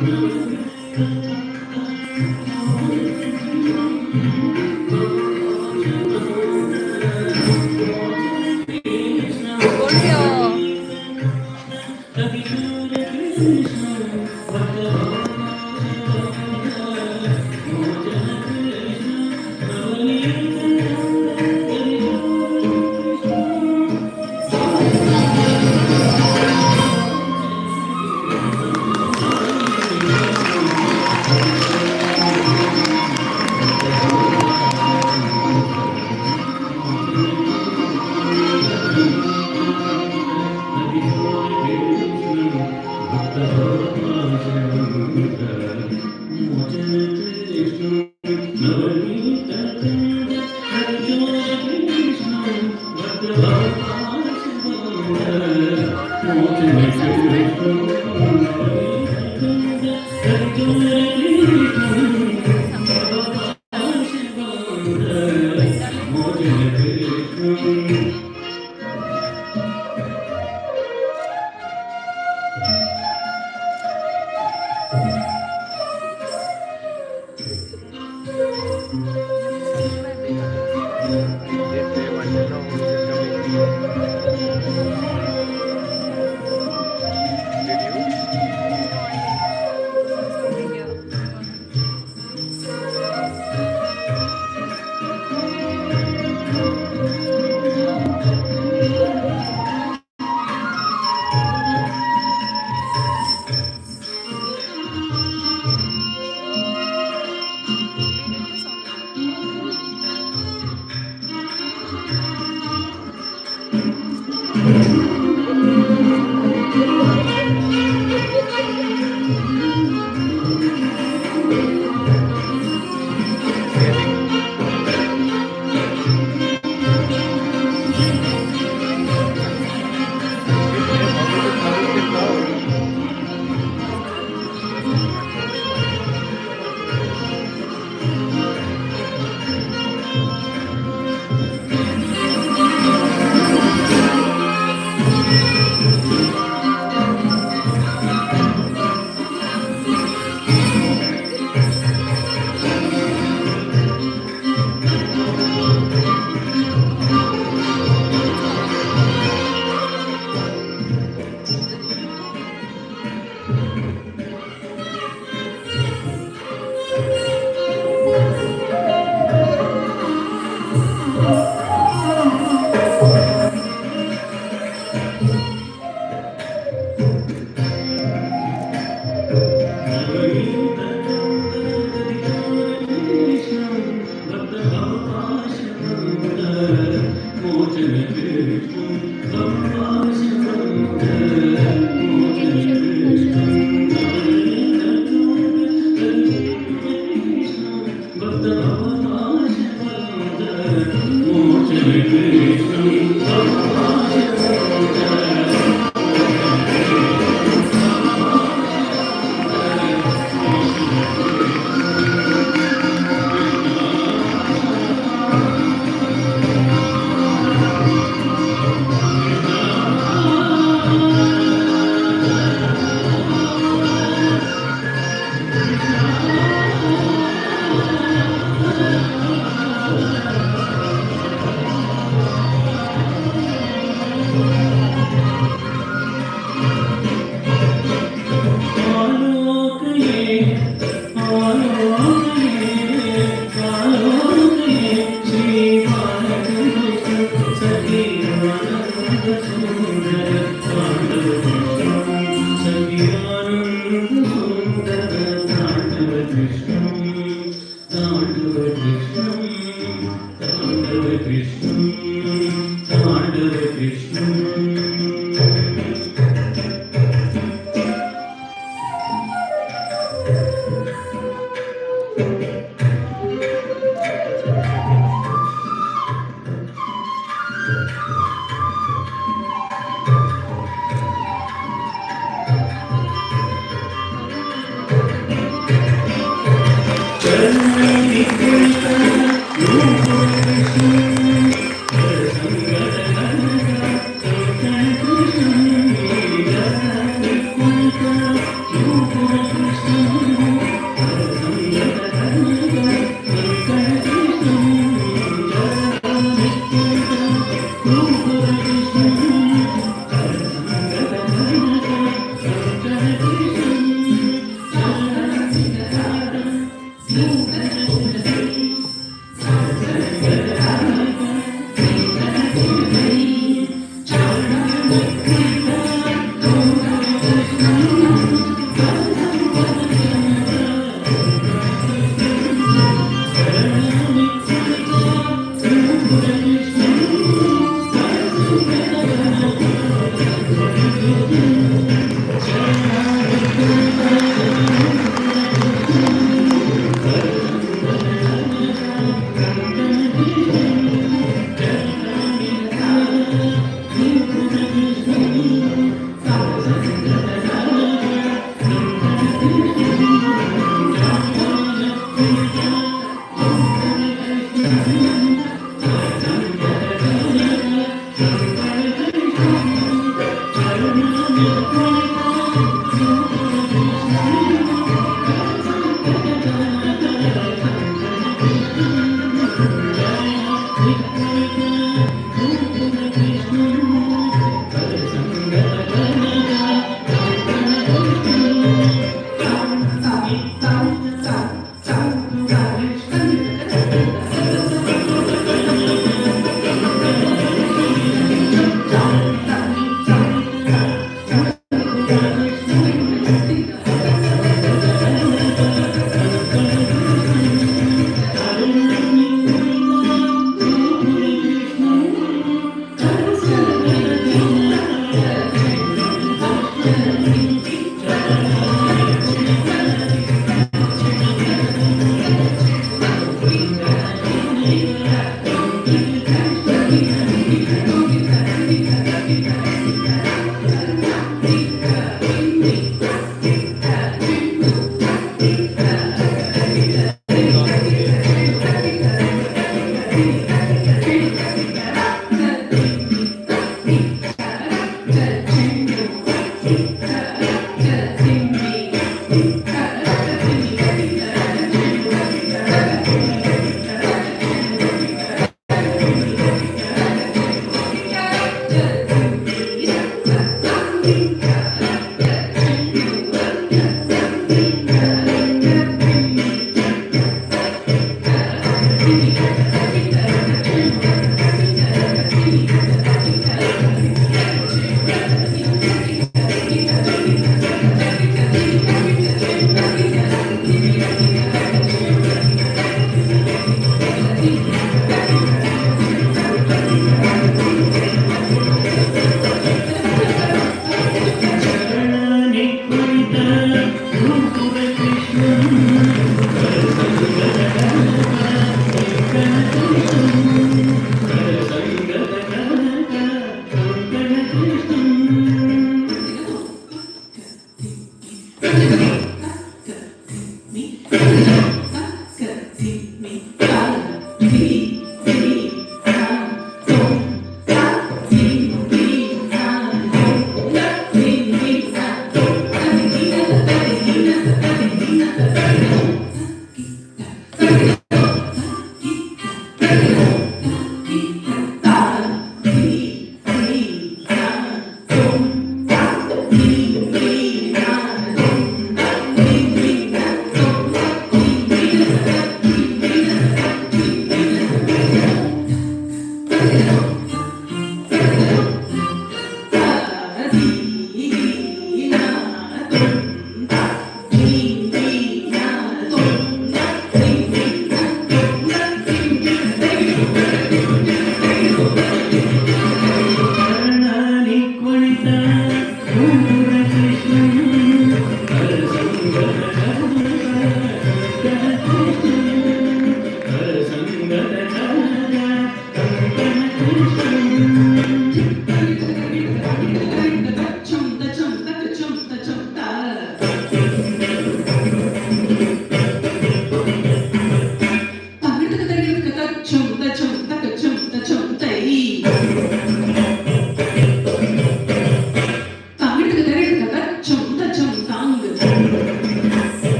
Did you?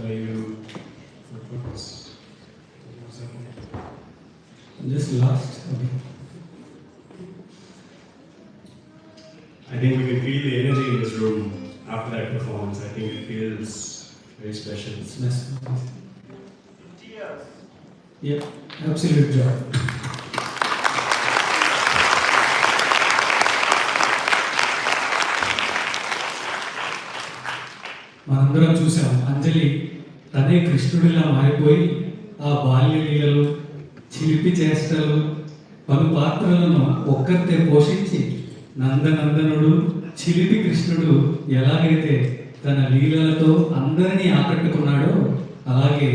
you just last. Okay. I think we can feel the energy in this room after that performance. I think it feels very special. It's mesmerizing. Yeah, absolute joy. మనందరం చూసాం అంజలి తనే కృష్ణుడిలా మారిపోయి ఆ బాల్య లీలలు చిలిపి చేష్టలు పలు పాత్రలను ఒక్కరితే పోషించి నందనందనుడు చిలిపి కృష్ణుడు ఎలాగైతే తన లీలలతో అందరినీ ఆకట్టుకున్నాడో అలాగే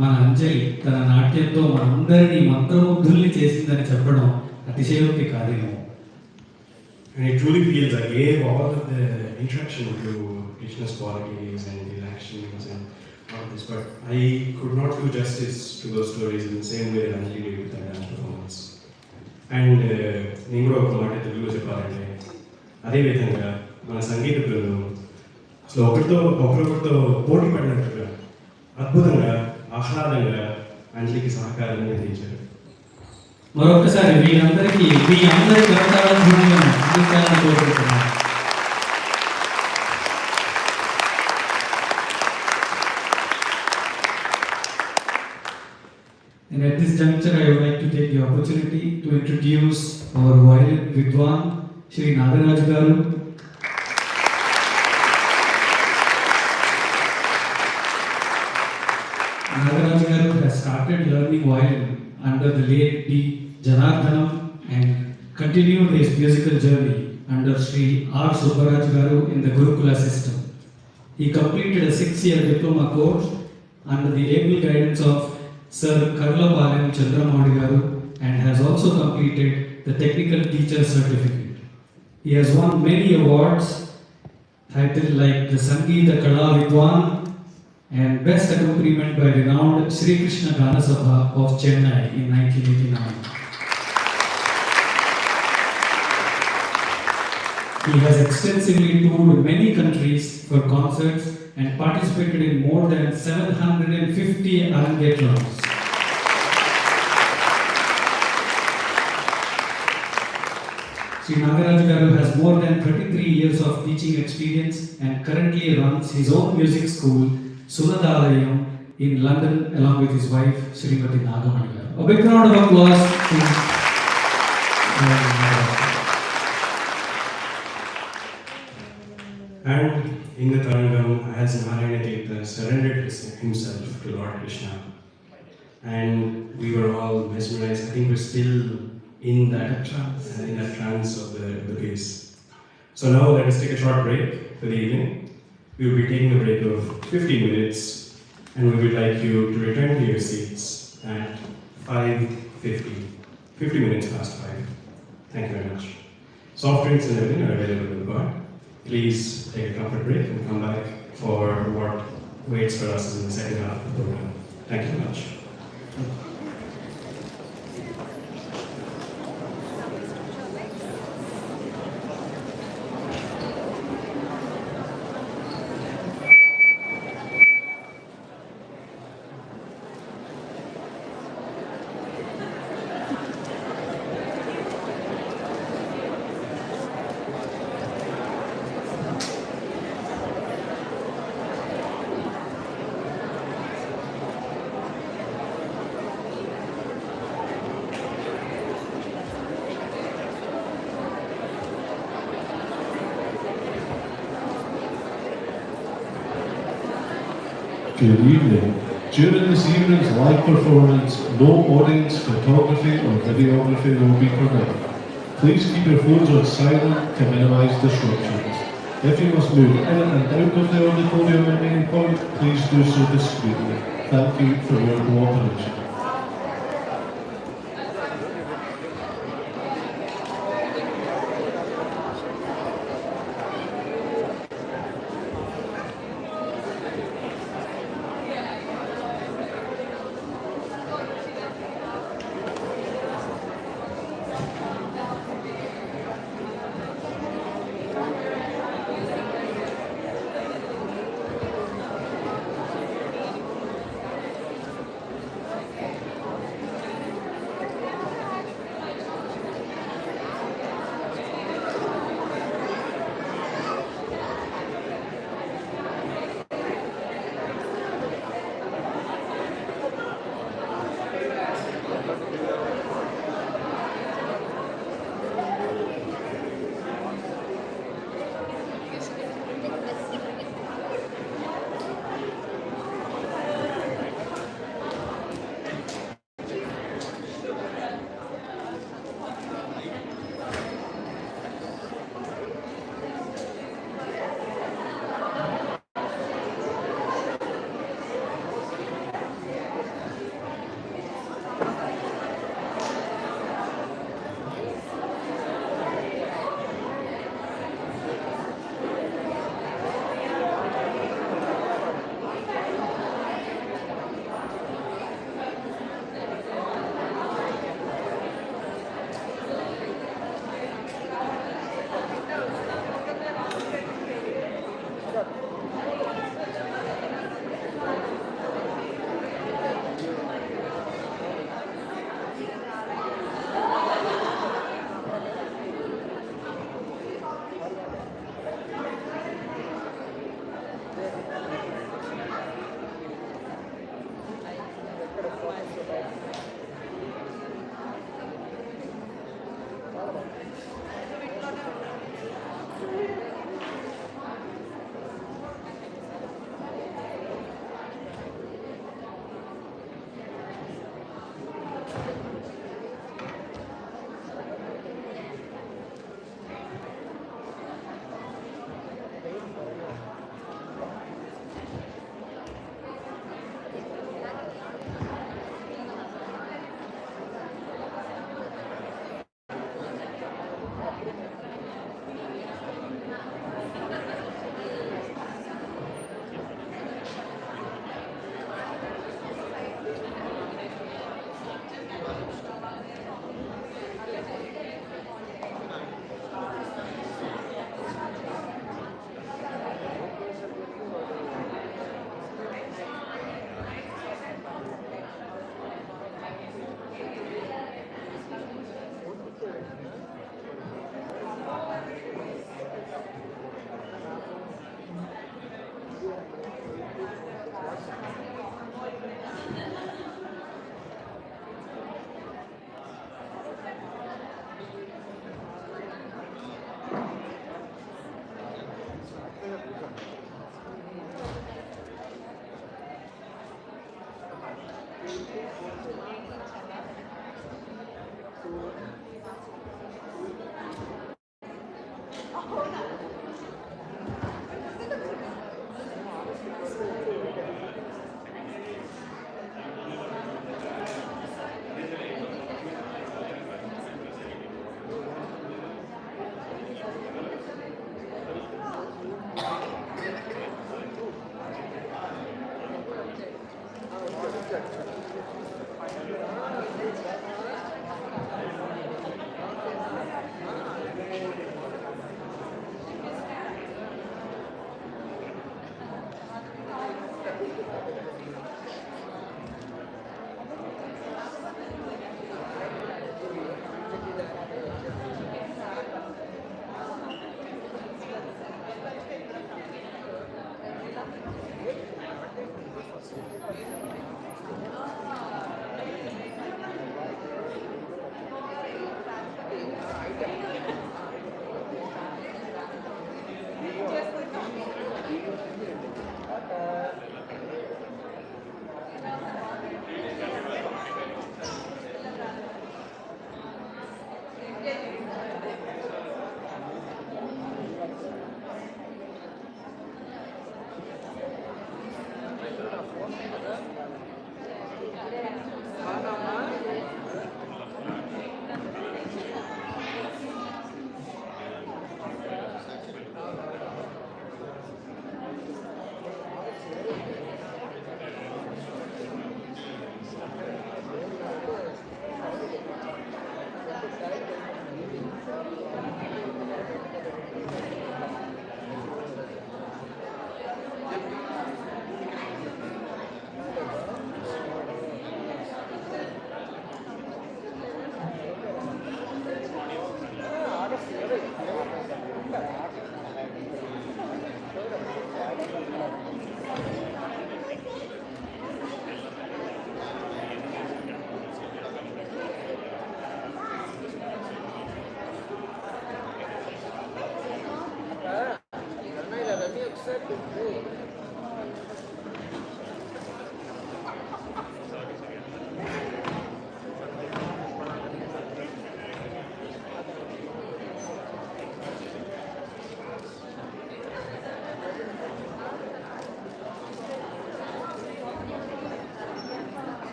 మన అంజలి తన నాట్యంతో మనందరినీ మంత్రముగ్ధుల్ని చేసిందని చెప్పడం అతిశయోక్తి కాదేమో. And it truly feels I gave all of the introduction to Krishna's qualities and his actions and all this, but I could not do justice to those stories in the same way that Anjali did with that dance performance. And నేను కూడా ఒక మాట తెలుగులో చెప్పాలంటే అదేవిధంగా మన సంగీత బృందం అసలు ఒకరికొకరితో పోటీ పడినట్టుగా అద్భుతంగా ఆహ్లాదంగా అంజలికి సహకారాన్ని అందించారు. మరొకసారి మీ అందరి కోరుకుంటున్నాను. And at this juncture, I would like to take the opportunity to introduce our violin Vidwan, Shri Nagaraj Garu. Nagaraj Garu has started learning violin under the late D. Janardhanam and continued his musical journey under Shri R. Subbaraj Garu in the Gurukula system. He completed a 6-year diploma course under the able guidance of Sir Karlapalayam Chandramouli Garu and has also completed the technical teacher certificate. He has won many awards titled like the Sangeeta Kala Vidwan and Best Accompaniment by renowned Sri Krishna Gana Sabha of Chennai in 1989. He has extensively toured many countries for concerts and participated in more than 750 arangetrams. Sri Nagaraj Garu has more than 33 years of teaching experience and currently runs his own music school, Sunadalayam, in London along with his wife, Srimati Nagamani Garu. A big round of applause to And in the Tarangam, as Narayana Tirtha surrendered himself to Lord Krishna, and we were all mesmerized. I think we're still in that trance of the piece. So now let us take a short break for the evening. We will be taking a break of 15 minutes, and we would like you to return to your seats at 5:50, 50 minutes past 5. Thank you very much. Soft drinks and everything are available in the bar. Please take a comfort break and come back for what waits for us in the second half of the program. Thank you very much. Good evening. During this evening's live performance, no audience photography or videography will be permitted. Please keep your phones on silent to minimise disruptions. If you must move in and out of the auditorium at any point, please do so discreetly. Thank you for your cooperation.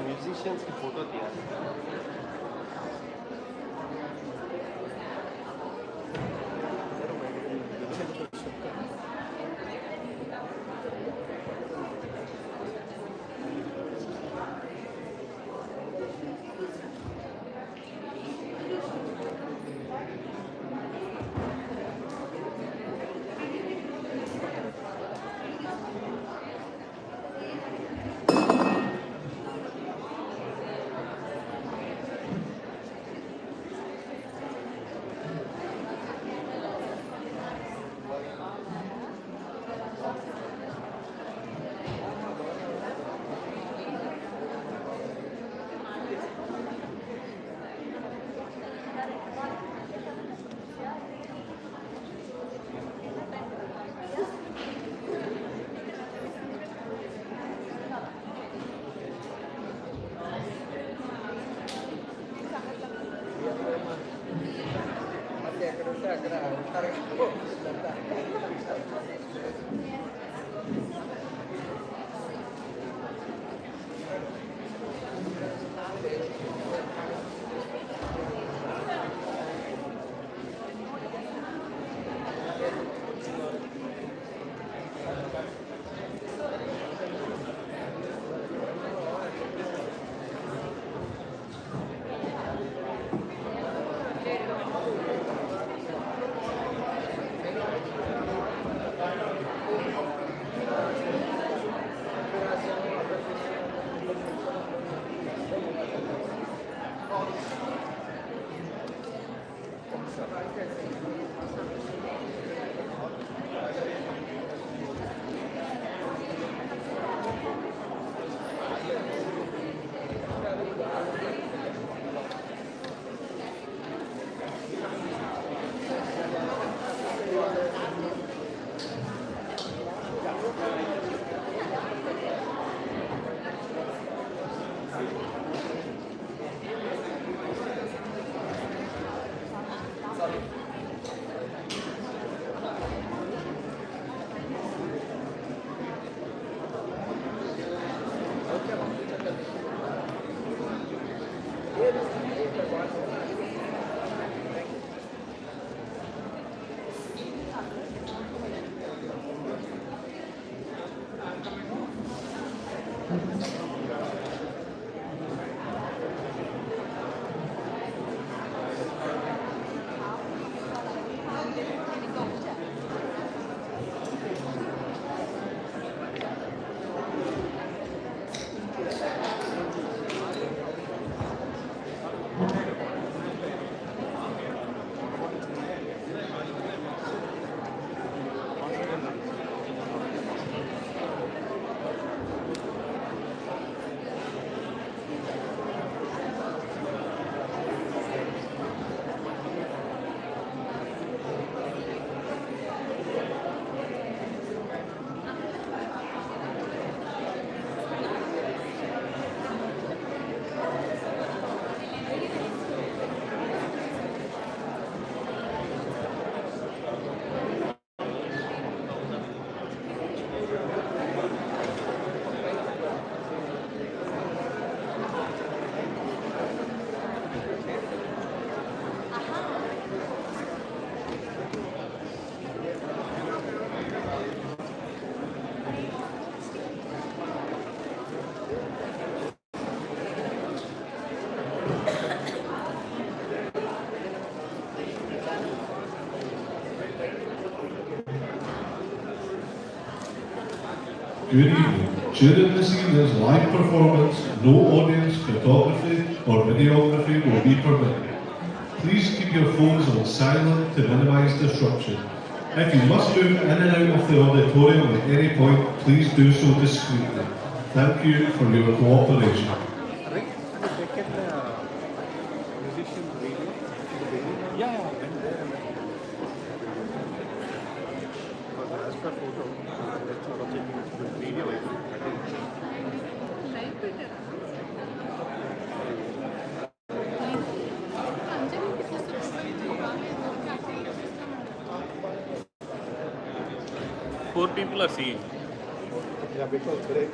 Musicians की photo दिया Good evening. During this evening's live performance, no audience photography or videography will be permitted. Please keep your phones on silent to minimise disruption. If you must move in and out of the auditorium at any point, please do so discreetly. Thank you for your cooperation. Four people are seeing. Yeah, because today.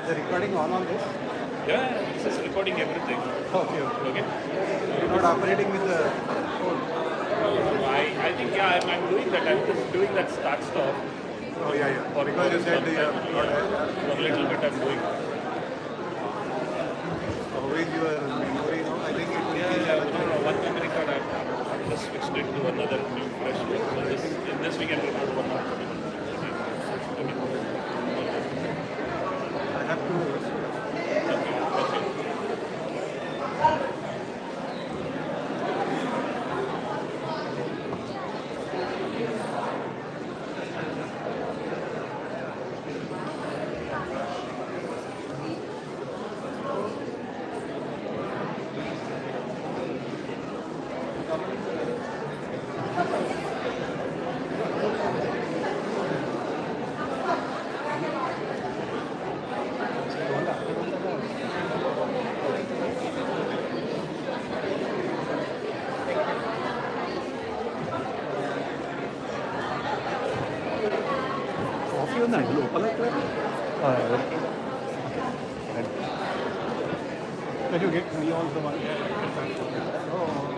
The recording on this? Yeah, this is recording everything. Okay, okay. Okay. You're not operating with the phone. I think I'm doing that. I'm just doing that start stop. Oh, yeah, yeah. Because you said you are not For a little bit I'm doing. always your memory, no? I think it will be No, one memory card I just switched it to another new fresh one. So in this we can record one more. I have to. Can you get me also one? Oh.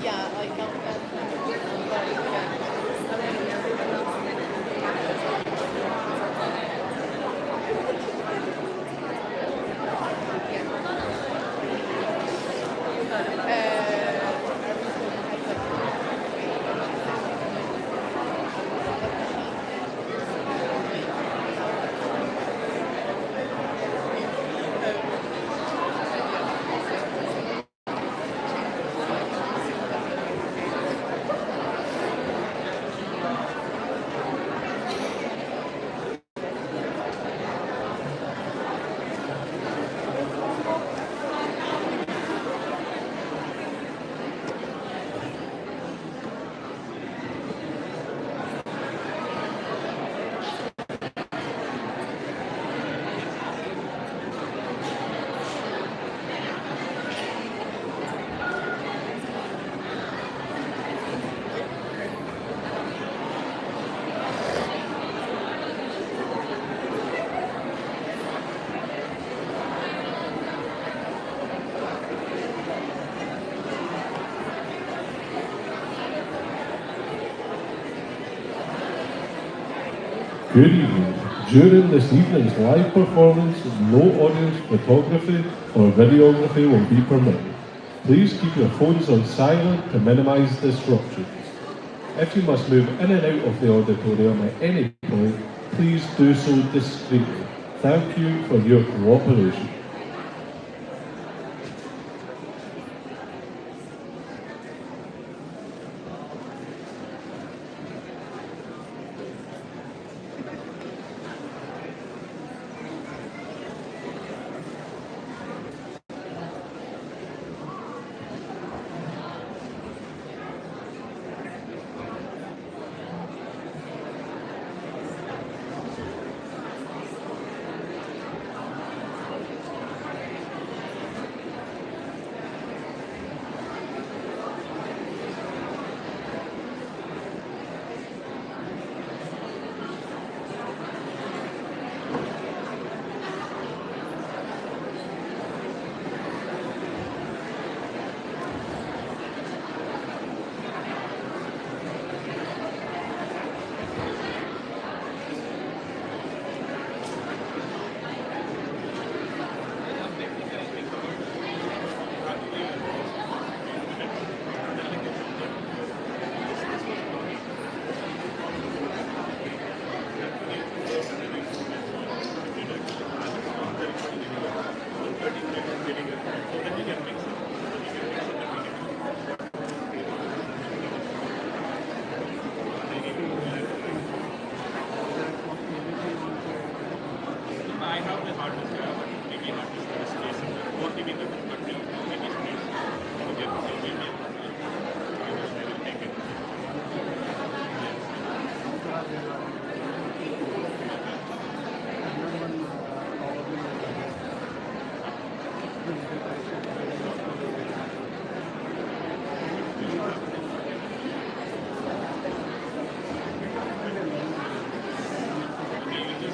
Yeah, like Good evening. During this evening's live performance, no audience photography or videography will be permitted. Please keep your phones on silent to minimise disruptions. If you must move in and out of the auditorium at any point, please do so discreetly. Thank you for your cooperation. just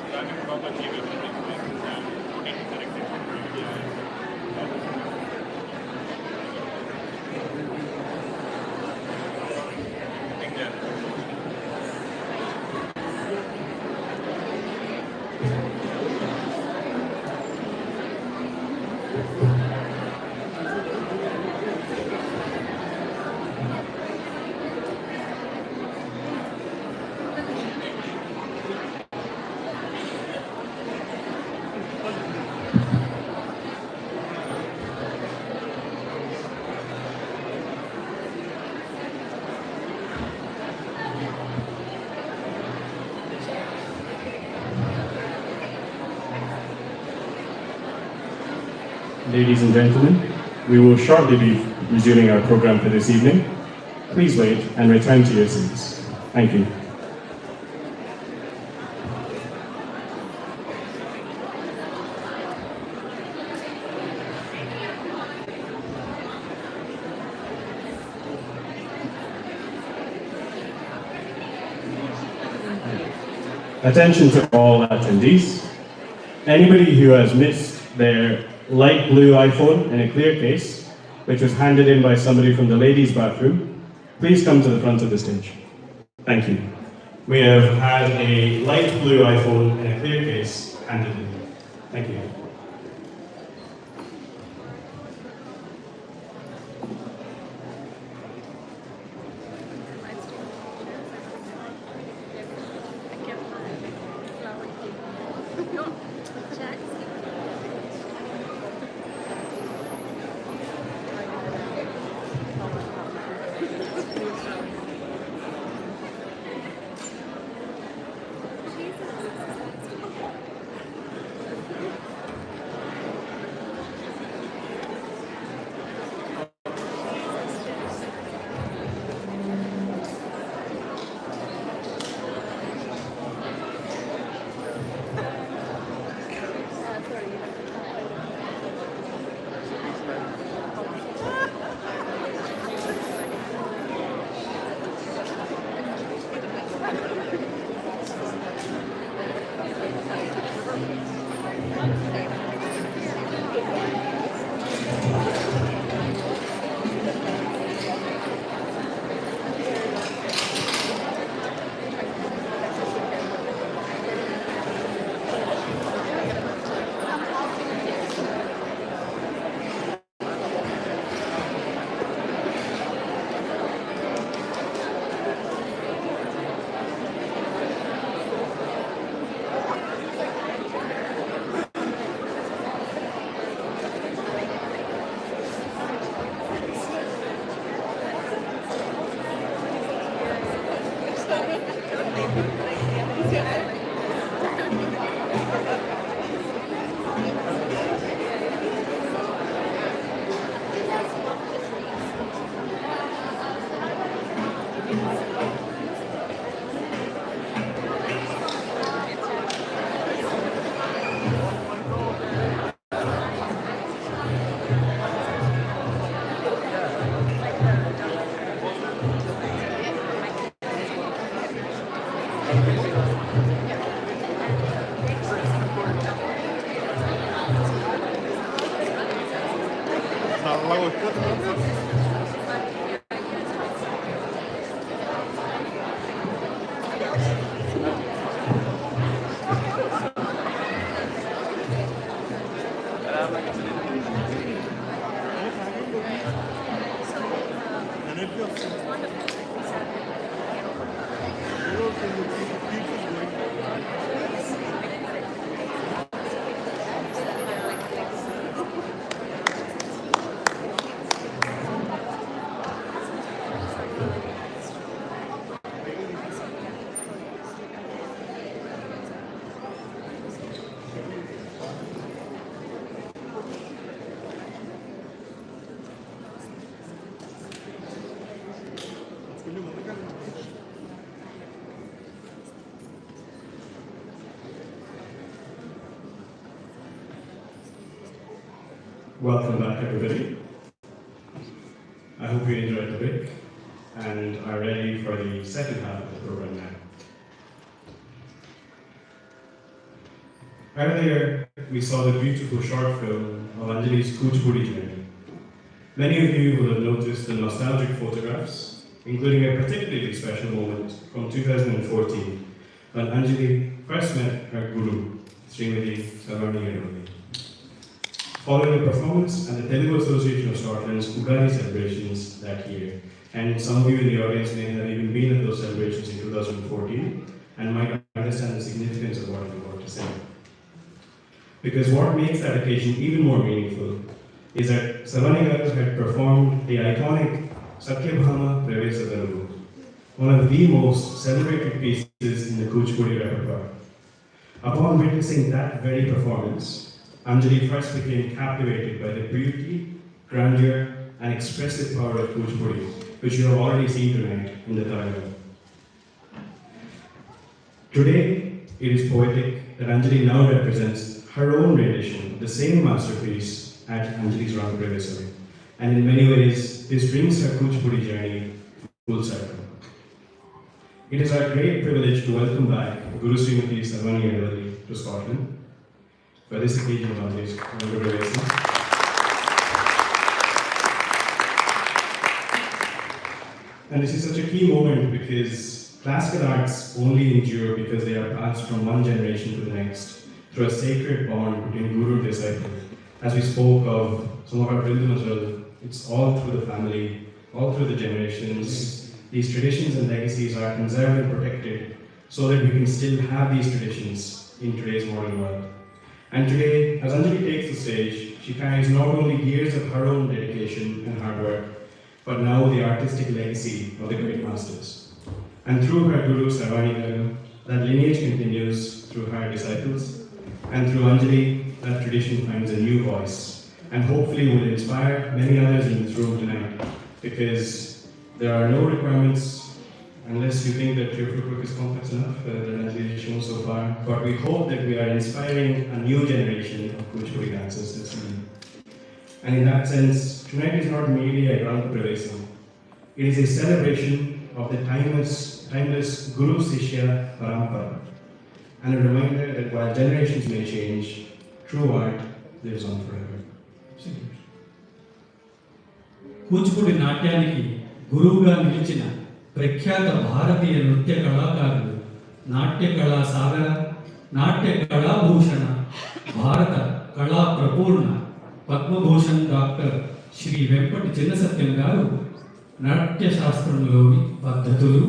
drag and drop and leave everything. Put it correctly. Putting there. Ladies and gentlemen, we will shortly be resuming our program for this evening. Please wait and return to your seats. Thank you. Attention to all attendees. Anybody who has missed their light blue iPhone in a clear case, which was handed in by somebody from the ladies' bathroom, please come to the front of the stage. Thank you. We have had a light blue iPhone in a clear case handed in. Thank you. Welcome back, everybody. I hope you enjoyed the break and are ready for the second half of the program now. Earlier, we saw the beautiful short film of Anjali's Kuchipudi journey. Many of you will have noticed the nostalgic photographs, including a particularly special moment from 2014 when Anjali first met her guru, Srimati Sarvani. Following the performance at the Telugu Association of Scotland's Ugadi celebrations that year, and some of you in the audience may have even been at those celebrations in 2014 and might understand the significance of what I'm about to say. Because what makes that occasion even more meaningful is that Sarvani Garu had performed the iconic Satyabhama Pravesam, one of the most celebrated pieces in the Kuchipudi repertoire. Upon witnessing that very performance, Anjali first became captivated by the beauty, grandeur, and expressive power of Kuchipudi, which you have already seen tonight in the Taranga. Today, it is poetic that Anjali now represents her own rendition of the same masterpiece at Anjali's Rangapravesam. And in many ways, this brings her Kuchipudi journey full circle. It is our great privilege to welcome back Guru Srimati Sarvani to Scotland for this occasion of Anjali's Rangapravesam. And this is such a key moment because classical arts only endure because they are passed from one generation to the next through a sacred bond between guru and disciple. As we spoke of some of our Brindam as well, it's all through the family, all through the generations. These traditions and legacies are conserved and protected so that we can still have these traditions in today's modern world. And today, as Anjali takes the stage, she carries not only years of her own dedication and hard work, but now the artistic legacy of the great masters. And through her guru Sarvani Garu, that lineage continues through her disciples, and through Anjali, that tradition finds a new voice, and hopefully will inspire many others in this room tonight, because there are no requirements, unless you think that your footwork is complex enough, that Anjali has shown so far, but we hope that we are inspiring a new generation of Kuchipudi dancers this evening. And in that sense, tonight is not merely a Rangapravesam. It is a celebration of the timeless Guru Sishya Parampara, and a reminder that while generations may change, true art lives on forever. Kuchipudi నాట్యానికి గురువుగా నిలిచిన ప్రఖ్యాత భారతీయ నృత్య కళాకారులు, నాట్య కళా సాగర, నాట్య కళాభూషణ, భారత కళా ప్రపూర్ణ, పద్మభూషణ్ డాక్టర్ శ్రీ వెంపటి చిన్నసత్యం గారు నాట్య శాస్త్రంలోని పద్ధతులు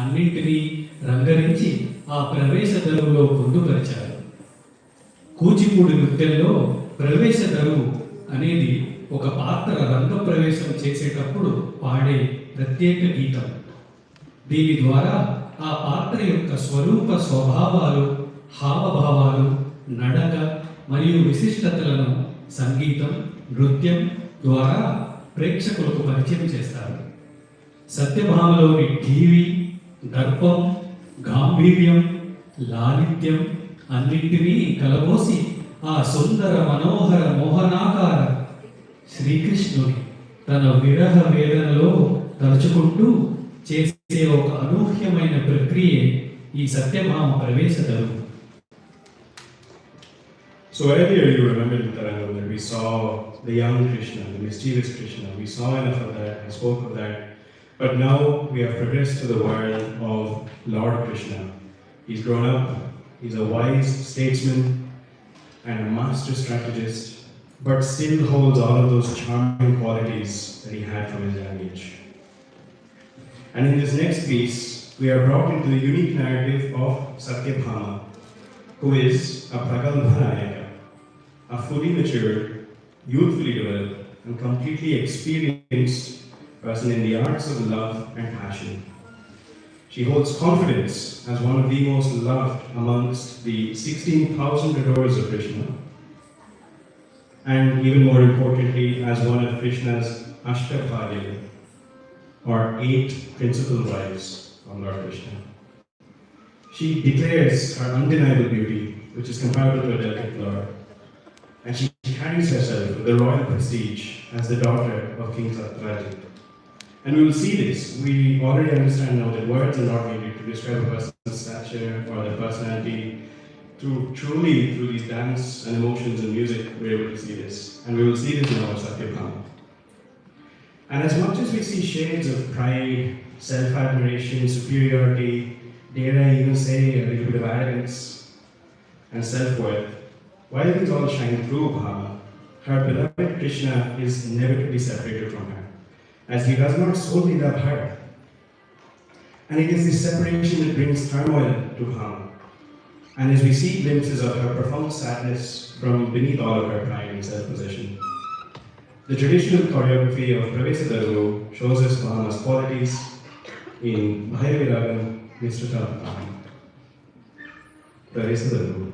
అన్నింటినీ రంగరించి ఆ ప్రవేశ దరువులో పొందుపరిచారు. కూచిపూడి నృత్యంలో ప్రవేశ దరువు అనేది ఒక పాత్ర రంగప్రవేశం చేసేటప్పుడు పాడే ప్రత్యేక గీతం. దీని ద్వారా ఆ పాత్ర యొక్క స్వరూప స్వభావాలు, హావభావాలు, నడక మరియు విశిష్టతలను సంగీతం, నృత్యం ద్వారా ప్రేక్షకులకు పరిచయం చేస్తారు. సత్యభామలోని ఠీవి, దర్పం, గాంభీర్యం, లాలిత్యం అన్నింటినీ కలబోసి ఆ సుందర మనోహర మోహనాకార శ్రీకృష్ణుని తన విరహ వేదనలో తలుచుకుంటూ చేసే ఒక అనూహ్యమైన ప్రక్రియే ఈ సత్యభామ ప్రవేశ దరువు. So earlier you remembered in Taranga that we saw the young Krishna, the mischievous Krishna. We saw enough of that, I spoke of that. But now we have progressed to the world of Lord Krishna. He's grown up, he's a wise statesman and a master strategist, but still holds all of those charming qualities that he had from his young age. And in this next piece, we are brought into the unique narrative of Satyabhama, who is a Pragalbhanayaka, a fully matured, youthfully developed, and completely experienced person in the arts of love and passion. She holds confidence as one of the most loved amongst the 16,000 adorers of Krishna, and even more importantly, as one of Krishna's Ashtabhadya, or 8 principal wives of Lord Krishna. She declares her undeniable beauty, which is comparable to a delicate flower, and she carries herself with the royal prestige as the daughter of King Satyajit. And we will see this. We already understand now that words are not needed to describe a person's stature or their personality. Truly, through these dance and emotions and music, we're able to see this. And we will see this in our Satyabhama. And as much as we see shades of pride, self-admiration, superiority, dare I even say a little bit of arrogance and self-worth, while these all shine through Bhama, her beloved Krishna is inevitably separated from her, as he does not solely love her. And it is this separation that brings turmoil to Bhama. And as we see glimpses of her profound sadness from beneath all of her pride and self-possession, the traditional choreography of Pravesam shows us Bhama's qualities in Bhairavi Ragam, Mr. Pravesam.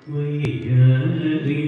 Why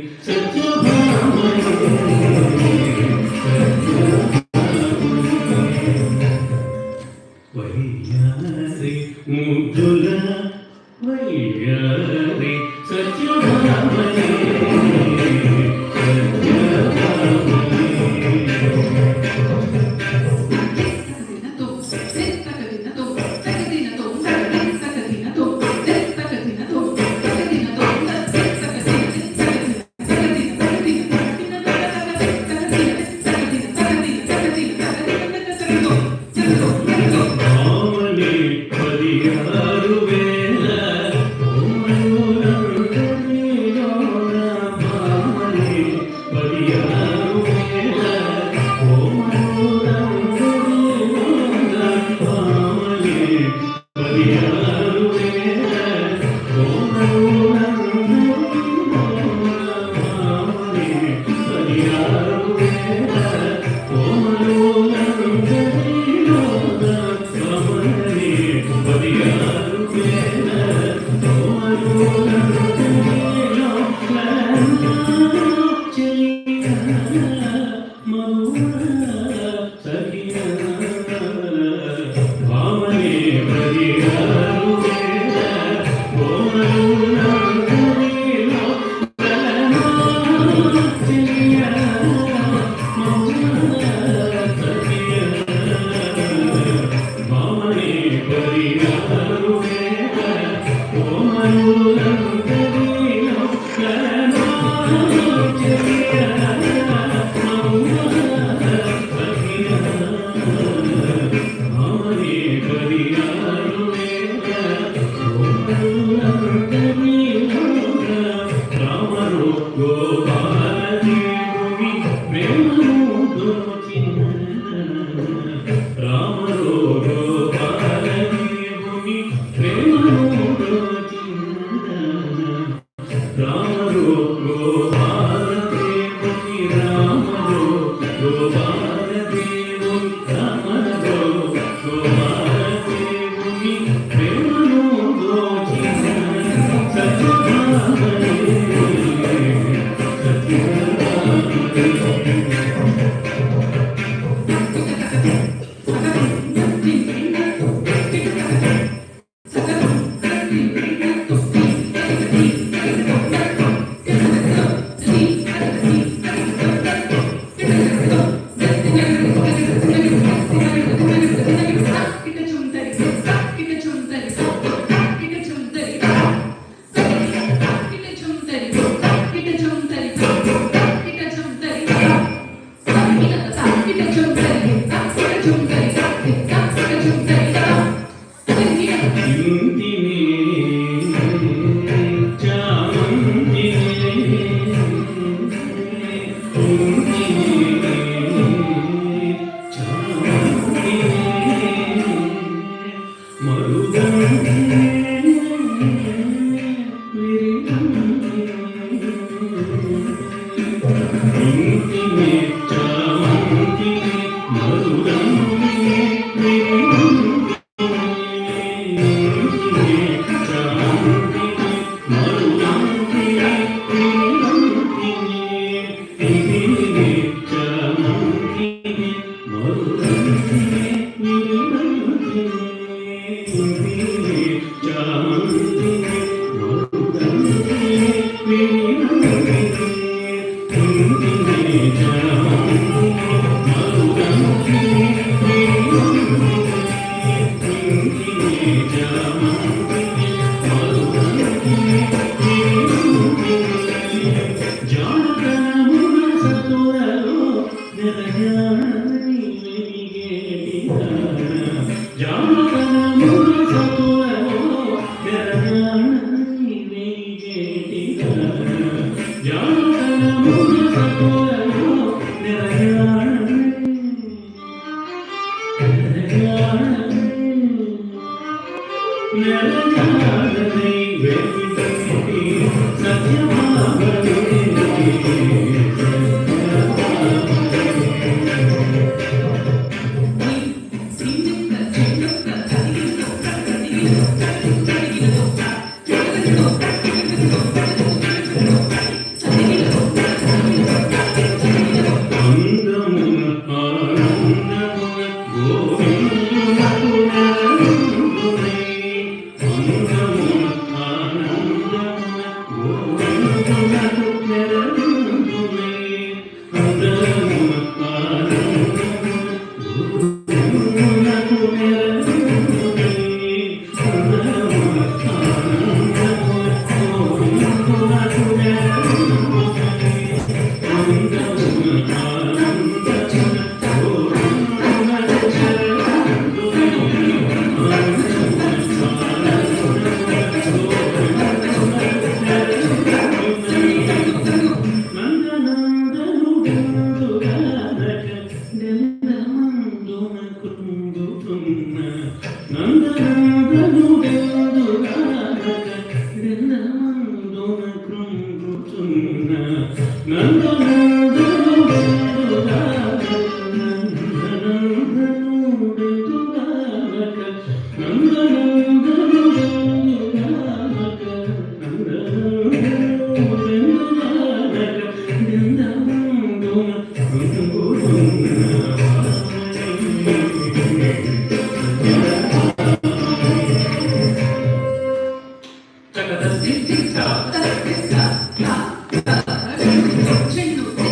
Check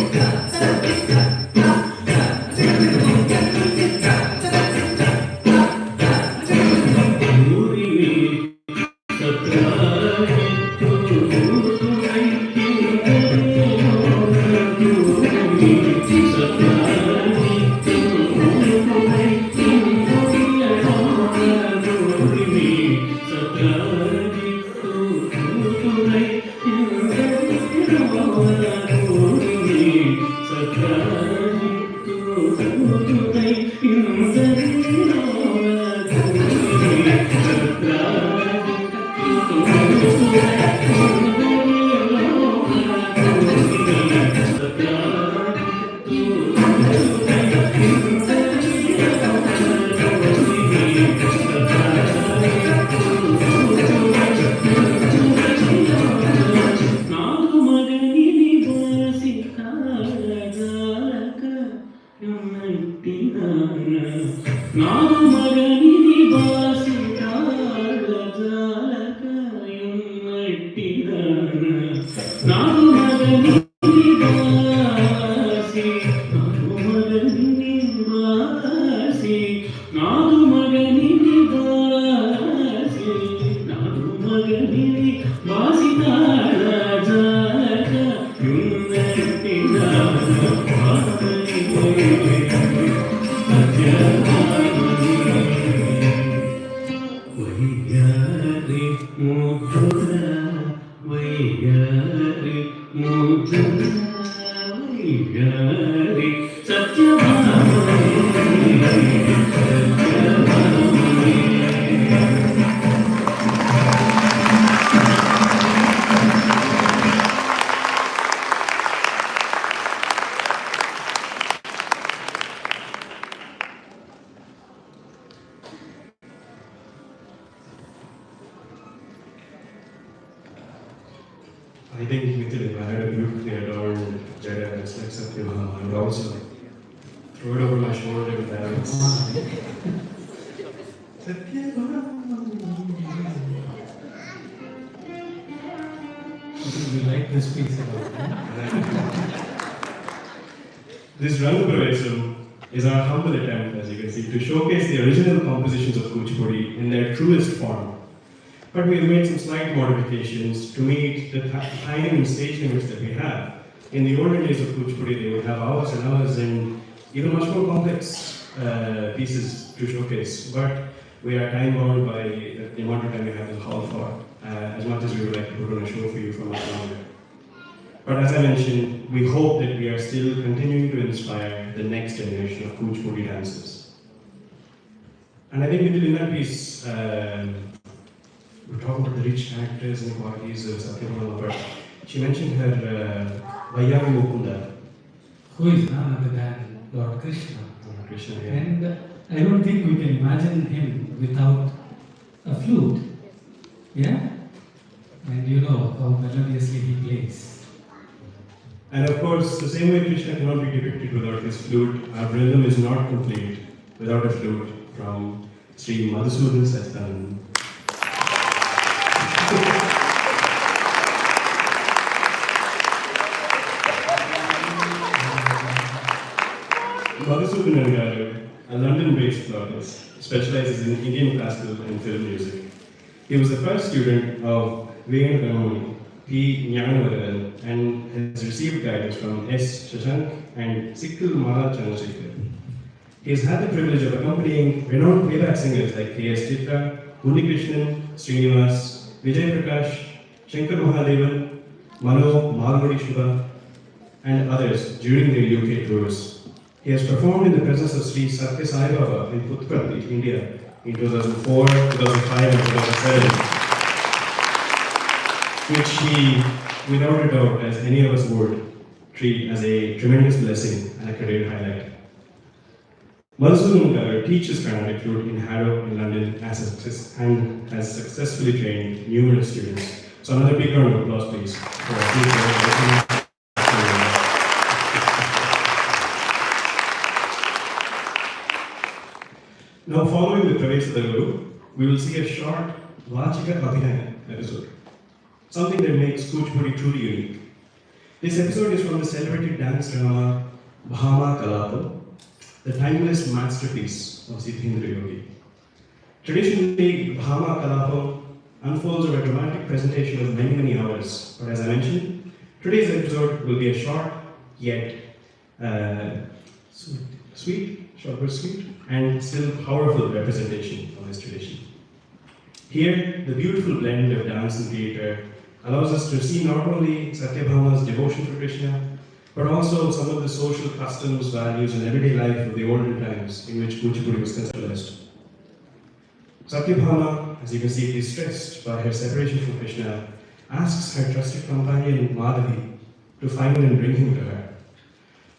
I think Mithil, if I had a beautifully adorned Jada that's like Satyabhama, I would also throw it over my shoulder with arrows. We like this piece about that. This Rangapravesam is our humble attempt, as you can see, to showcase the original compositions of Kuchipudi in their truest form. But we have made some slight modifications to meet the time and stage limits that we have. In the olden days of Kuchipudi, they would have hours and hours and even much more complex pieces to showcase. But we are time bound by the amount of time we have in the hall for, as much as we would like to put on a show for you for much longer. But as I mentioned, we hope that we are still continuing to inspire the next generation of Kuchipudi dancers. And I think in that piece, we're talking about the rich characters and qualities of Satyabhama, but she mentioned her Vayavi Mukunda. Who is none other than Lord Krishna. Lord Krishna, yeah. And I don't think we can imagine him without a flute. Yeah? And you know how melodiously he plays. And of course, the same way Krishna cannot be depicted without his flute, our rhythm is not complete without a flute from Sri Madhusudan Sastan. Madhusudan Rangapravesam, a London-based flautist, specializes in Indian classical and film music. He was the first student of Venkatramani P. Jnanavaradan and has received guidance from S. Shashank and Sikkal Mala Chandrasekhar. He has had the privilege of accompanying renowned playback singers like K.S. Chitra, Unnikrishnan, Srinivas, Vijay Prakash, Shankar Mahadevan, Mano, Malgudi Shiva, and others during their UK tours. He has performed in the presence of Sri Satya Sai Baba in Puttaparthi, India in 2004, 2005 and 2007, which he, without a doubt, as any of us would, treat as a tremendous blessing and a career highlight. Madhusudan Garu teaches Carnatic flute in Harrow in London and has successfully trained numerous students. So another big round of applause, please, for our teacher. Now, following the Pravesada Guru, we will see a short Vachika Abhinaya episode, something that makes Kuchipudi truly unique. This episode is from the celebrated dance drama Bhama Kalapam, the timeless masterpiece of Siddhendra Yogi. Traditionally, Bhama Kalapam unfolds over a dramatic presentation of many hours, but as I mentioned, today's episode will be a short yet short but sweet, and still powerful representation of this tradition. Here, the beautiful blend of dance and theatre allows us to see not only Satyabhama's devotion for Krishna, but also some of the social customs, values, and everyday life of the olden times in which Kuchipudi was considered. Satyabhama, as you can see, is stressed by her separation from Krishna, asks her trusted companion Madhavi to find and bring him to her.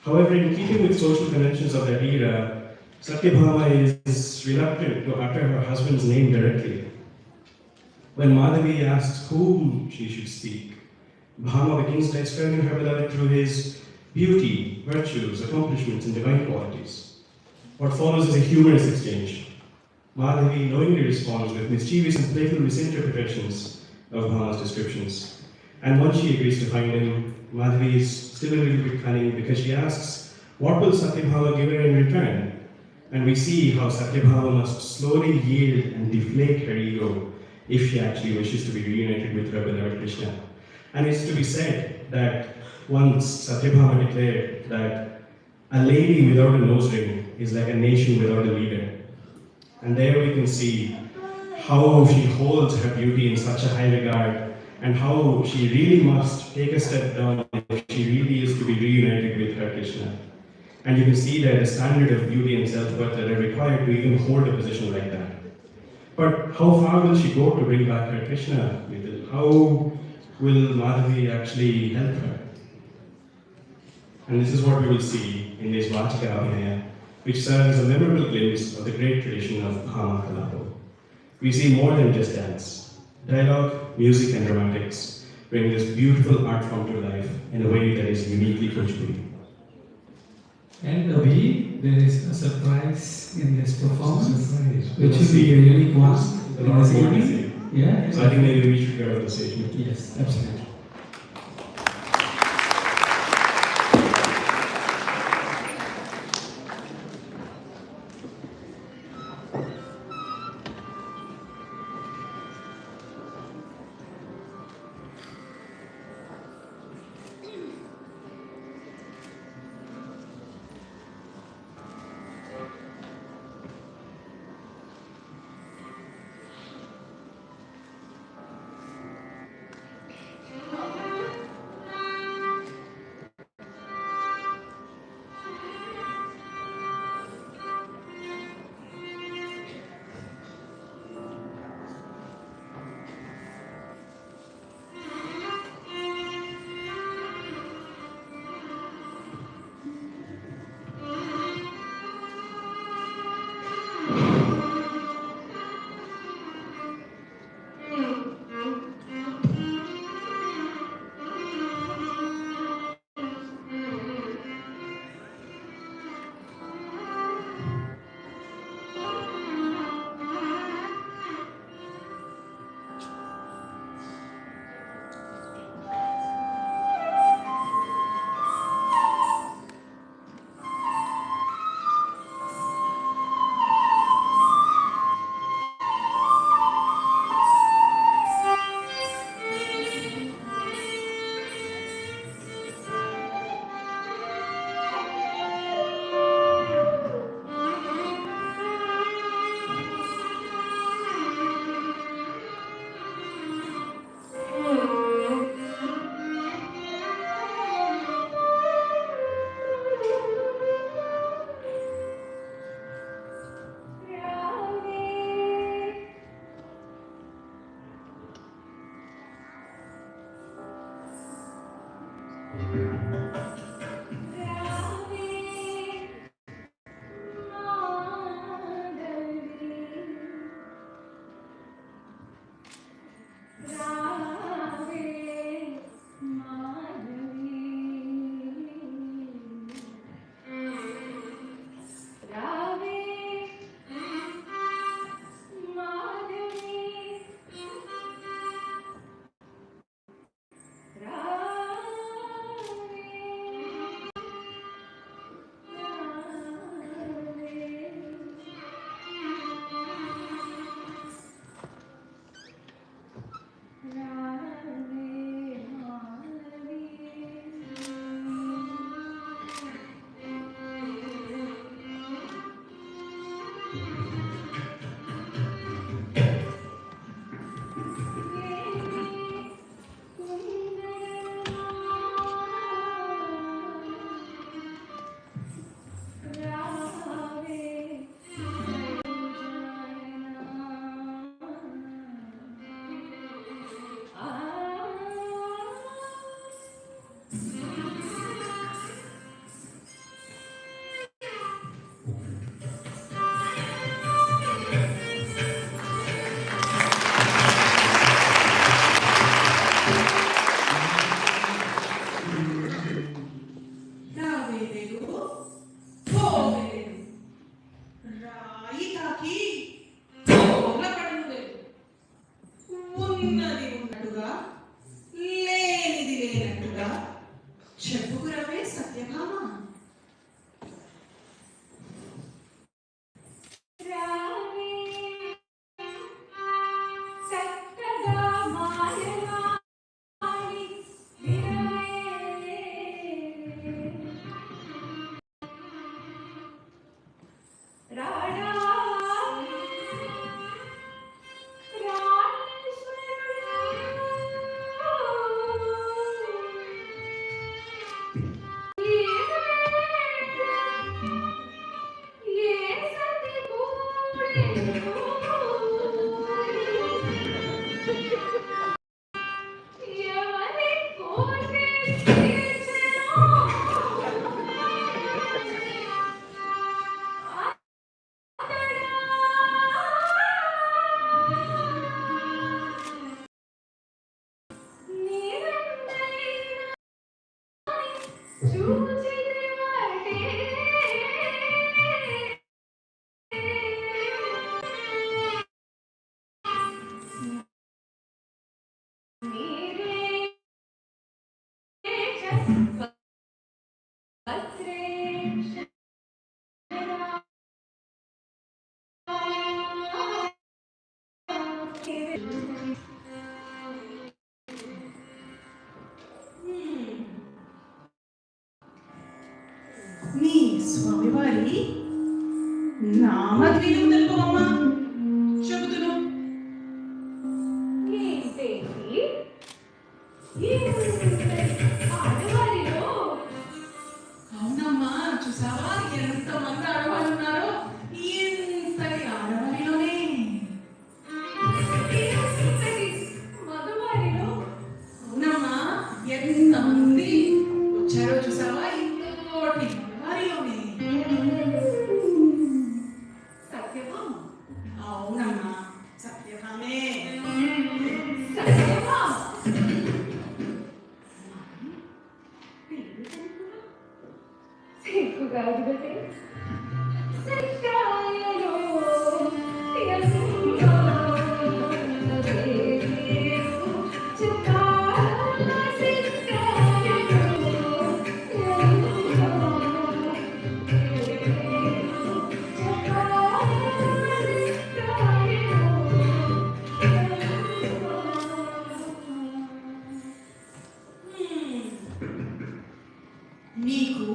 However, in keeping with social conventions of that era, Satyabhama is reluctant to utter her husband's name directly. When Madhavi asks whom she should speak, Bhama begins describing her beloved through his beauty, virtues, accomplishments, and divine qualities. What follows is a humorous exchange. Madhavi knowingly responds with mischievous and playful misinterpretations of Bhama's descriptions. And once she agrees to find him, Madhavi is still a little bit cunning because she asks, what will Satyabhama give her in return? And we see how Satyabhama must slowly yield and deflate her ego if she actually wishes to be reunited with her beloved Krishna. And it's to be said that once Satyabhama declared that a lady without a nose ring is like a nation without a leader. And there we can see how she holds her beauty in such a high regard and how she really must take a step down if she really is to be reunited with her her Krishna. And you can see that the standard of beauty and self-worth that are required to even hold a position like that. But how far will she go to bring back her Krishna? How will Madhavi actually help her? And this is what we will see in this Vachika Abhinaya, which serves as a memorable glimpse of the great tradition of Bhama Kalapo. We see more than just dance. Dialogue, music and dramatics bring this beautiful art form to life in a way that is uniquely Kuchipudi. And Abhi, there is a surprise in this performance, Surprise. which will be a unique one A in lot this more to evening. say. Yeah. So I think maybe we should go to the stage. Yes, absolutely. ఉన్నది ఉన్నట్టుగా లేనిది లేనట్టుగా చెప్పుకురవే సత్యభామ. నీ స్వామివారి నామధేయం తెలుపమ్మా. చెబుతును. అవునమ్మా, చూసావా ఎంతమంది ఆడవాళ్ళు ఉన్నారో? ఇంతటి ఆడవారిలోనే అవునమ్మా, ఎంతమంది వచ్చారో చూసావా? ఇంతటి వారిలోనే. అవునమ్మా, సత్యభామే. నీకు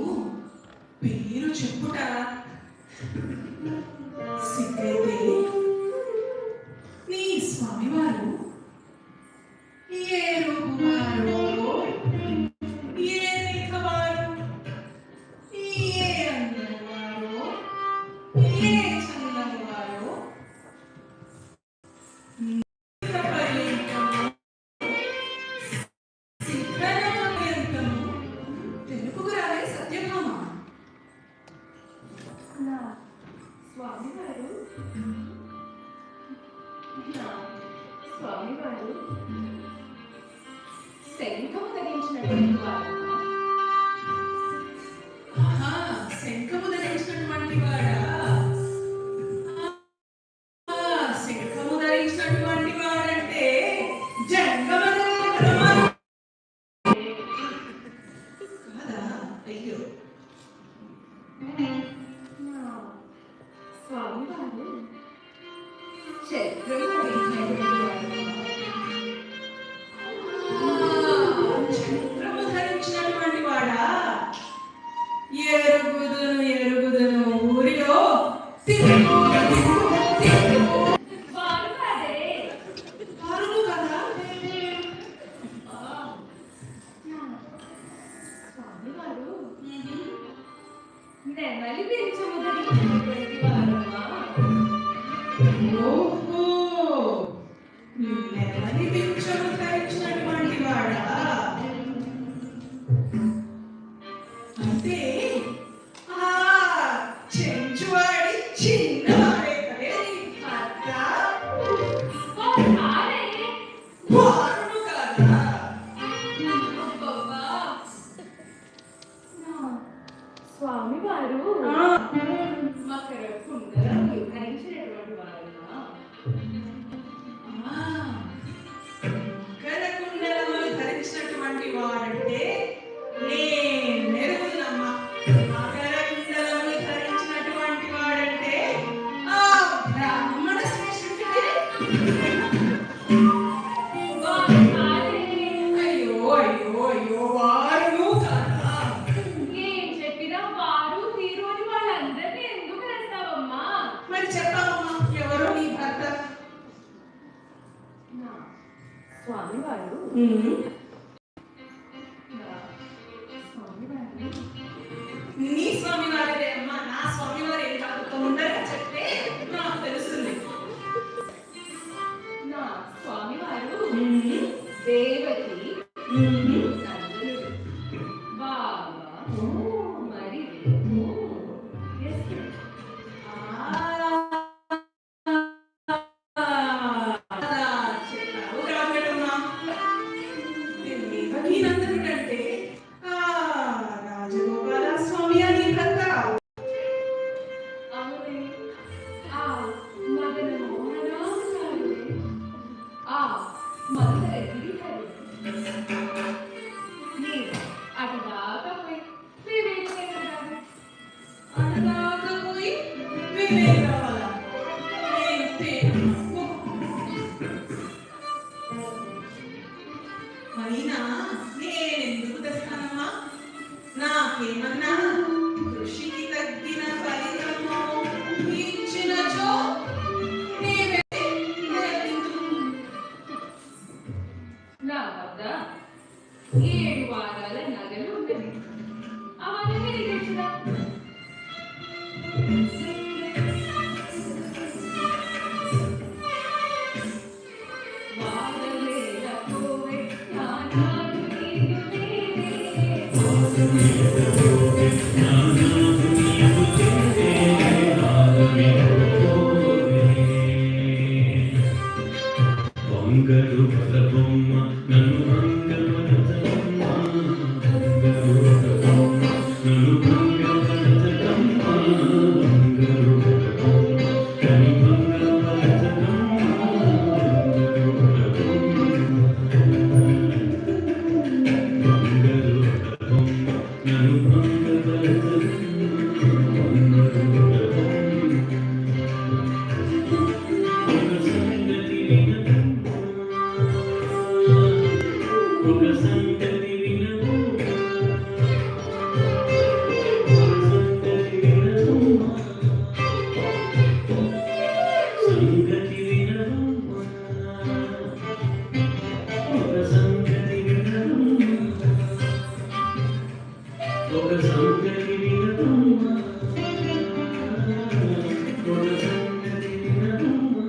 పేరు చెప్పుట సిగ్గైతే నీ స్వామివారు ఏ రూపువారో, ఏ రేఖవారు, ఏ అందమువారో, ఏ చందమువారో తెలుపుకురాలే సత్యభామ. స్వామివారు శంఖము ధరించినటువంటి వారు. ఆహా, శంఖము ధరించినటువంటి వాడా? శంఖము ధరించినటువంటి వాడంటే జంగమదేవుడు కాదా? అయ్యో, స్వామివారు చక్రము ధరించినటువంటి వారు. చక్రము ధరించినటువంటి వాడా? ఎరుగుదును ఎరుగుదును, ఊరిలో తిరుగు వారు కాదే. వారును కదా? స్వామివారు నెమలి పింఛము ధరించినటువంటి వారమ్మా. ఓహో, నెమలి పింఛము ధరించినటువంటి వాడా? అంటే ఆ చెంచువాడి చిన్నవాడే కదే నీ భర్త? వారు కాదే. వారును కాదా? అబ్బబ్బా. స్వామివారు మకర కుండలము ధరించినటువంటి వారమ్మా. కరకుండలములు ధరించినటువంటి వారంటే నేనెరుగునమ్మా. మకరకుండలములు ధరించినటువంటి వాడంటే ఆ బ్రాహ్మణ శ్రేష్ఠుడే. వారు కాదే. అయ్యో అయ్యో అయ్యో, వారును కాదా? ఏం చెప్పినా వారు తీరు అని వాళ్ళందరినీ ఎందుకు వేస్తావమ్మా? మరి చెప్పమ్మా, ఎవరో నీ భర్త? స్వామివారు స్వామివారు నీ స్వామివారే అమ్మా. నా స్వామివారు ఏం కాదు, తొందరగా చెప్తే నాకు తెలుస్తుంది. నా స్వామివారు దేవకి నందనుడు బాబా మరి చెప్పావు కాబట్టమ్మా. దేవకీ నందనుడంటే ఆ స్వామి అని భర్త అవునే ఆ మదన మోహనాలు ఆ మధుర గిరిహరి నీ అటు దాకా పోయి వివేకం అటుదాకా పోయి వివేక్ రావాలా నేను పేరు అయినా నేనెందుకు తెస్తానమ్మా నాకేమన్నా కృషికి తగ్గిన ఫలితము ఇచ్చినచో నీవే ప్రయత్నించు. నా వద్ద 7 వారాల నగలు ఉన్నవి అవన్నీ మీరు తెచ్చుదా వారవేల పోవే నానాడు నీకు వంగరు బలబొమ్మ నన్ను భంగపరచమ్మ వంగరు బలబొమ్మ నన్ను భంగపరచమ్మ వంగరు బలబొమ్మ నన్ను భంగపరచమ్మ వంగరు బలబొమ్మ నన్ను భంగపరచమ్మ వంగరు ఒక సంగతి వినము సంగతి వినము ఒక సంగతి వినము ఒక సంగతి వినము ఒక సంగతి వినము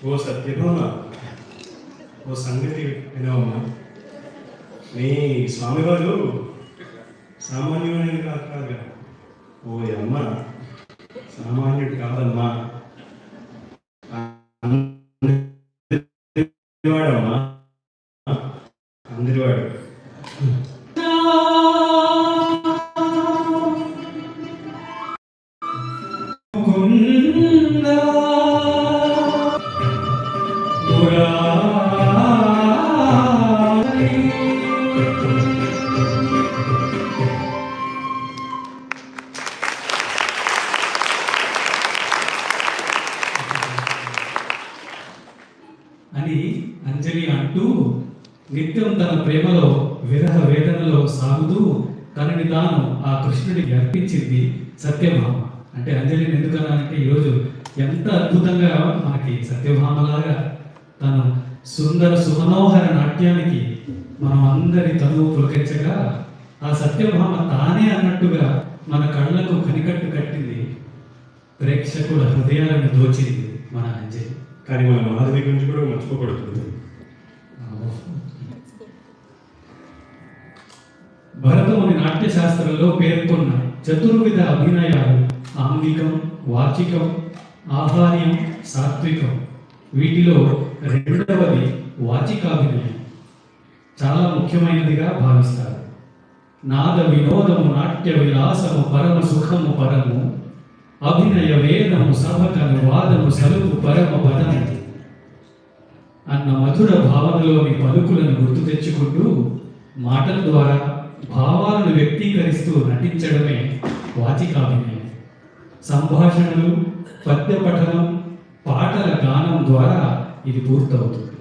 ఓ సత్యభామ, ఓ సంగతి వినవమ్మా. నీ స్వామివారు సామాన్యమైన కాదుగా. ఓ అమ్మ, సామాన్యుడు కాదమ్మా, అందరివాడమ్మా, అందరివాడు. అని అంజలి అంటూ నిత్యం తన ప్రేమలో విరహ వేదనలో సాగుతూ తనని తాను ఆ కృష్ణుడికి అర్పించింది సత్యభామ. అంటే అంజలిని ఎందుకన్నానంటే ఈరోజు ఎంత అద్భుతంగా మనకి సత్యభామలాగా తను సుందర సుమనోహర నాట్యానికి మనం అందరి తనువు పులకించగా ఆ సత్యభామ తానే అన్నట్టుగా మన కళ్ళకు కనికట్టు కట్టింది, ప్రేక్షకుల హృదయాలను దోచింది మన అంజలి. కానీ మన మాధవి గురించి కూడా మర్చిపోకూడదు. భరతముని నాట్యశాస్త్రంలో పేర్కొన్న చతుర్విధ అభినయాలు ఆంగికం, వాచికం, ఆహార్యం, సాత్వికం. వీటిలో రెండవది వాచికాభినయం చాలా ముఖ్యమైనదిగా భావిస్తారు. నాద వినోదము నాట్య విలాసము పరమ సుఖము పరము, అభినయ వేదము సభకను వాదము సలుపు పరమ పదము అన్న మధుర భావనలోని పలుకులను గుర్తు తెచ్చుకుంటూ మాటల ద్వారా భావాలను వ్యక్తీకరిస్తూ నటించడమే వాచికాభినయం. సంభాషణలు, పద్య పఠనం, పాటల గానం ద్వారా ఇది పూర్తవుతుంది.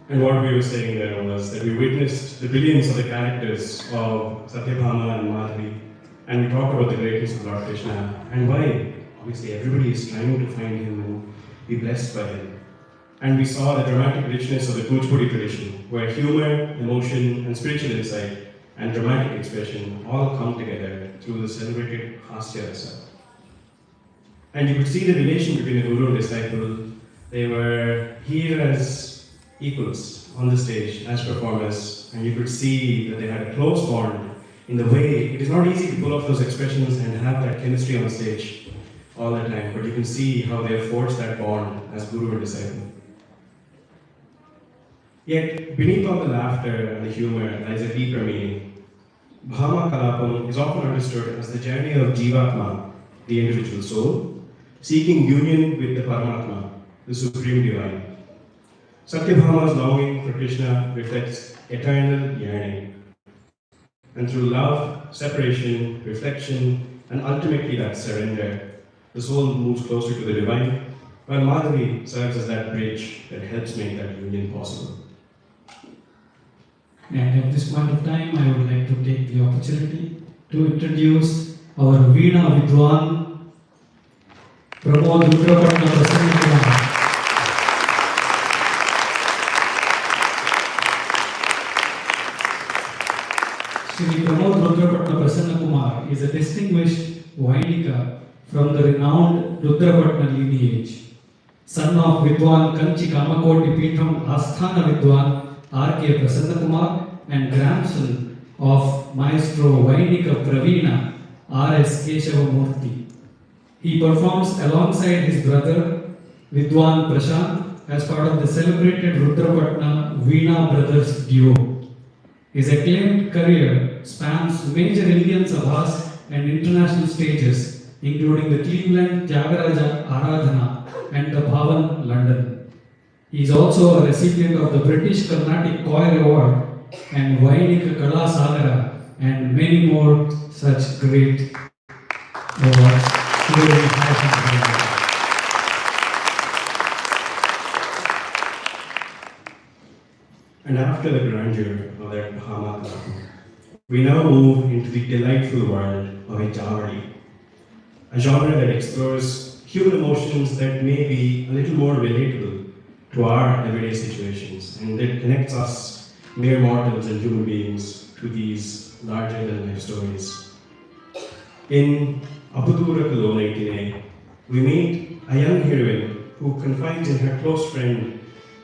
And what we were saying there was that we witnessed the brilliance of the characters of Satyabhama and Madhavi, and we talked about the greatness of Lord Krishna and why obviously everybody is trying to find him and be blessed by him. And we saw the dramatic richness of the Kuchipudi tradition, where humor, emotion, and spiritual insight and dramatic expression all come together through the celebrated Hasya Rasa. And you could see the relation between the guru and disciple. They were here as equals on the stage as performers, and you could see that they had a close bond in the way it is not easy to pull off those expressions and have that chemistry on stage all the time, but you can see how they have forged that bond as guru and disciple. Yet beneath all the laughter and the humor lies a deeper meaning. Bhama Kalapam is often understood as the journey of Jivatma, the individual soul, seeking union with the Paramatma, the supreme divine. Satyabhama's longing for Krishna reflects eternal yearning. And through love, separation, reflection, and ultimately that surrender, the soul moves closer to the divine, while Madhavi serves as that bridge that helps make that union possible. And at this point of time, I would like to take the opportunity to introduce our Veena Vidwan, Pramod Rudrapatna Prasanna. Shri Pramod Rudrapatna Prasanna Kumar is a distinguished Vainika from the renowned Rudrapatna lineage. Son of Vidwan Kanchi Kamakoti Peetham Asthana Vidwan R.K. Prasanna Kumar and grandson of Maestro Vainika Praveena R.S. Keshava Murthy. He performs alongside his brother Vidwan Prashant as part of the celebrated Rudrapatna Veena Brothers duo. His acclaimed career spans major Indian sabhas and international stages, including the Cleveland Tyagaraja Aradhana and the Bhavan, London. He is also a recipient of the British Carnatic Choir Award and Vainika Kala Sagara and many more such great awards. Here we have him. And after the grandeur of that Bahama club, we now move into the delightful world of a Jayanty, a genre that explores human emotions that may be a little more relatable to our everyday situations and that connects us, mere mortals and human beings, to these larger than life stories. In Apudura Kalone, we meet a young heroine who confides in her close friend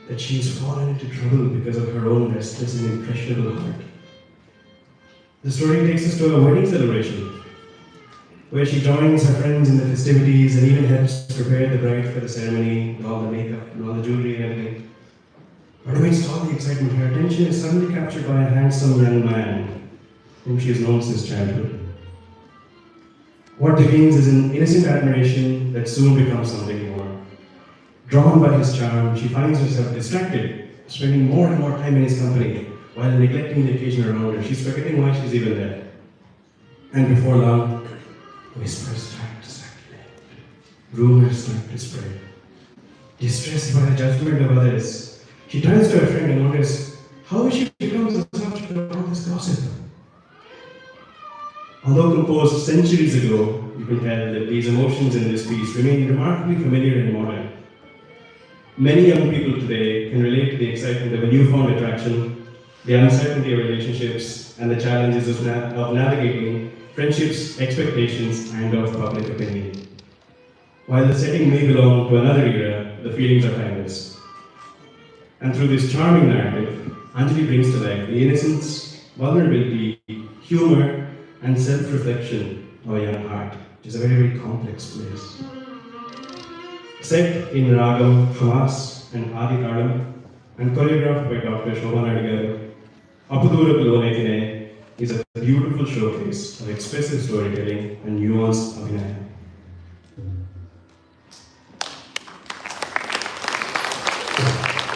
that she's fallen into trouble because of her own restless and impressionable heart. The story takes us to a wedding celebration, where she joins her friends in the festivities and even helps prepare the bride for the ceremony, with all the makeup and all the jewelry and everything. But amidst all the excitement, her attention is suddenly captured by a handsome young man whom she has known since childhood. What begins as an innocent admiration that soon becomes something more. Drawn by his charm, she finds herself distracted, spending more and more time in his company while neglecting the occasion around her. She's forgetting why she's even there. And before long, whispers start to circulate, rumors start to spread. Distressed by the judgment of others, she turns to her friend and wonders how she becomes the subject of all this gossip. Although composed centuries ago, you can tell that these emotions in this piece remain remarkably familiar and modern. Many young people today can relate to the excitement of a newfound attraction, the uncertainty of relationships, and the challenges of navigating friendships, expectations, and of public opinion. While the setting may belong to another era, the feelings are timeless. And through this charming narrative, Anjali brings to life the innocence, vulnerability, humor, and self-reflection of a young heart, which is a very, very complex place. Set in Ragam, Hamas, and Adi Talam, and choreographed by Dr. Shobha Nadigaru, Apudura Kalone is a beautiful showcase of expressive storytelling and nuanced abhinaya. Thank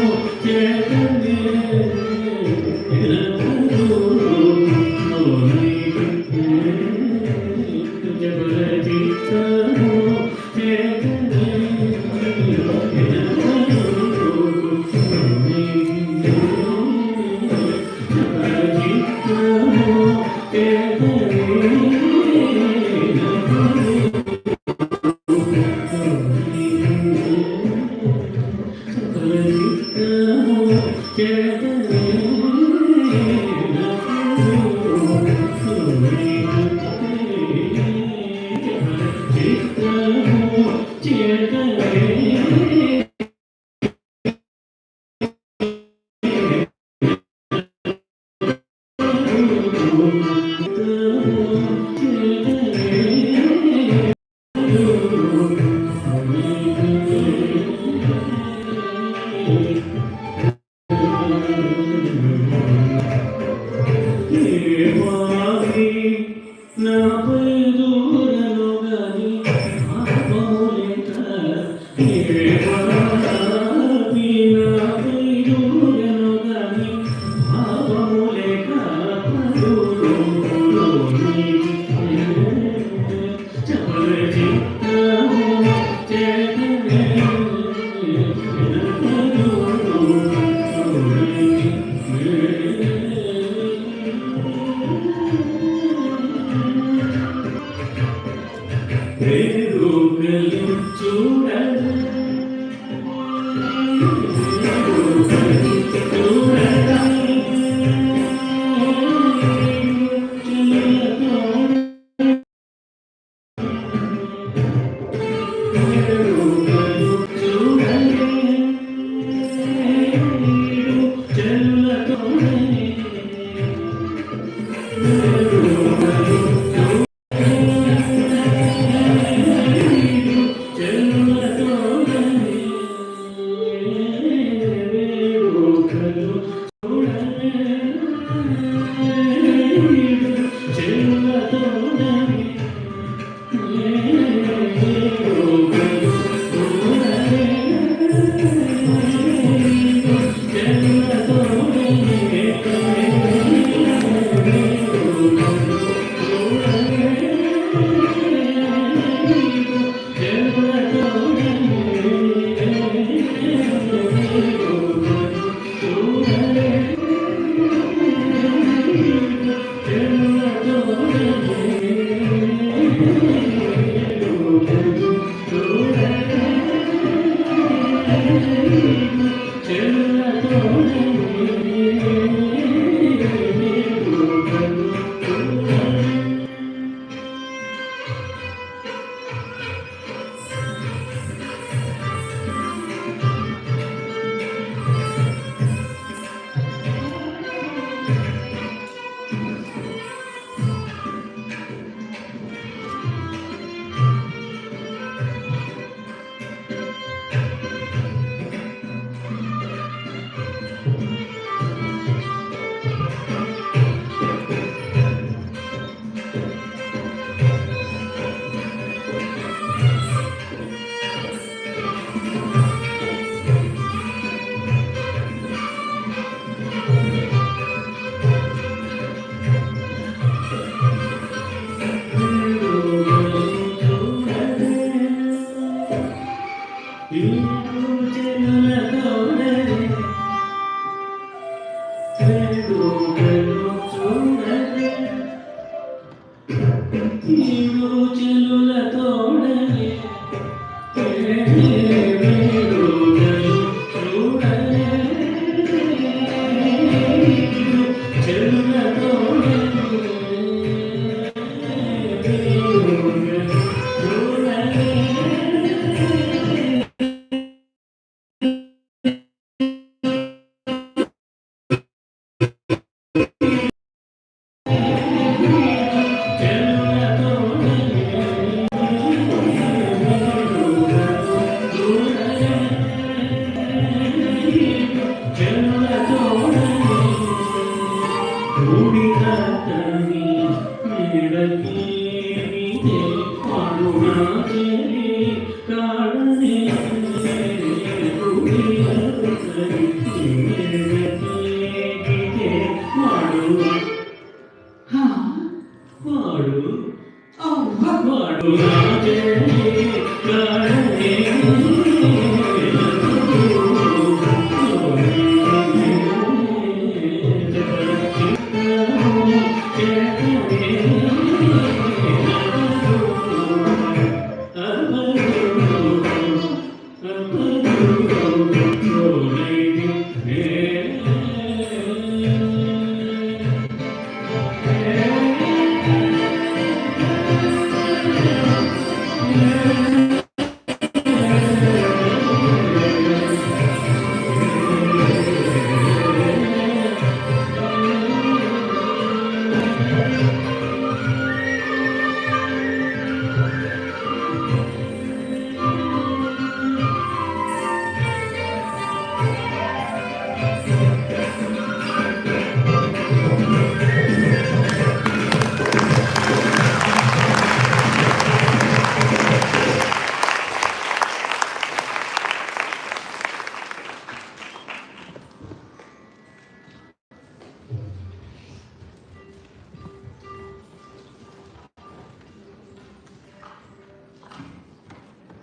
you.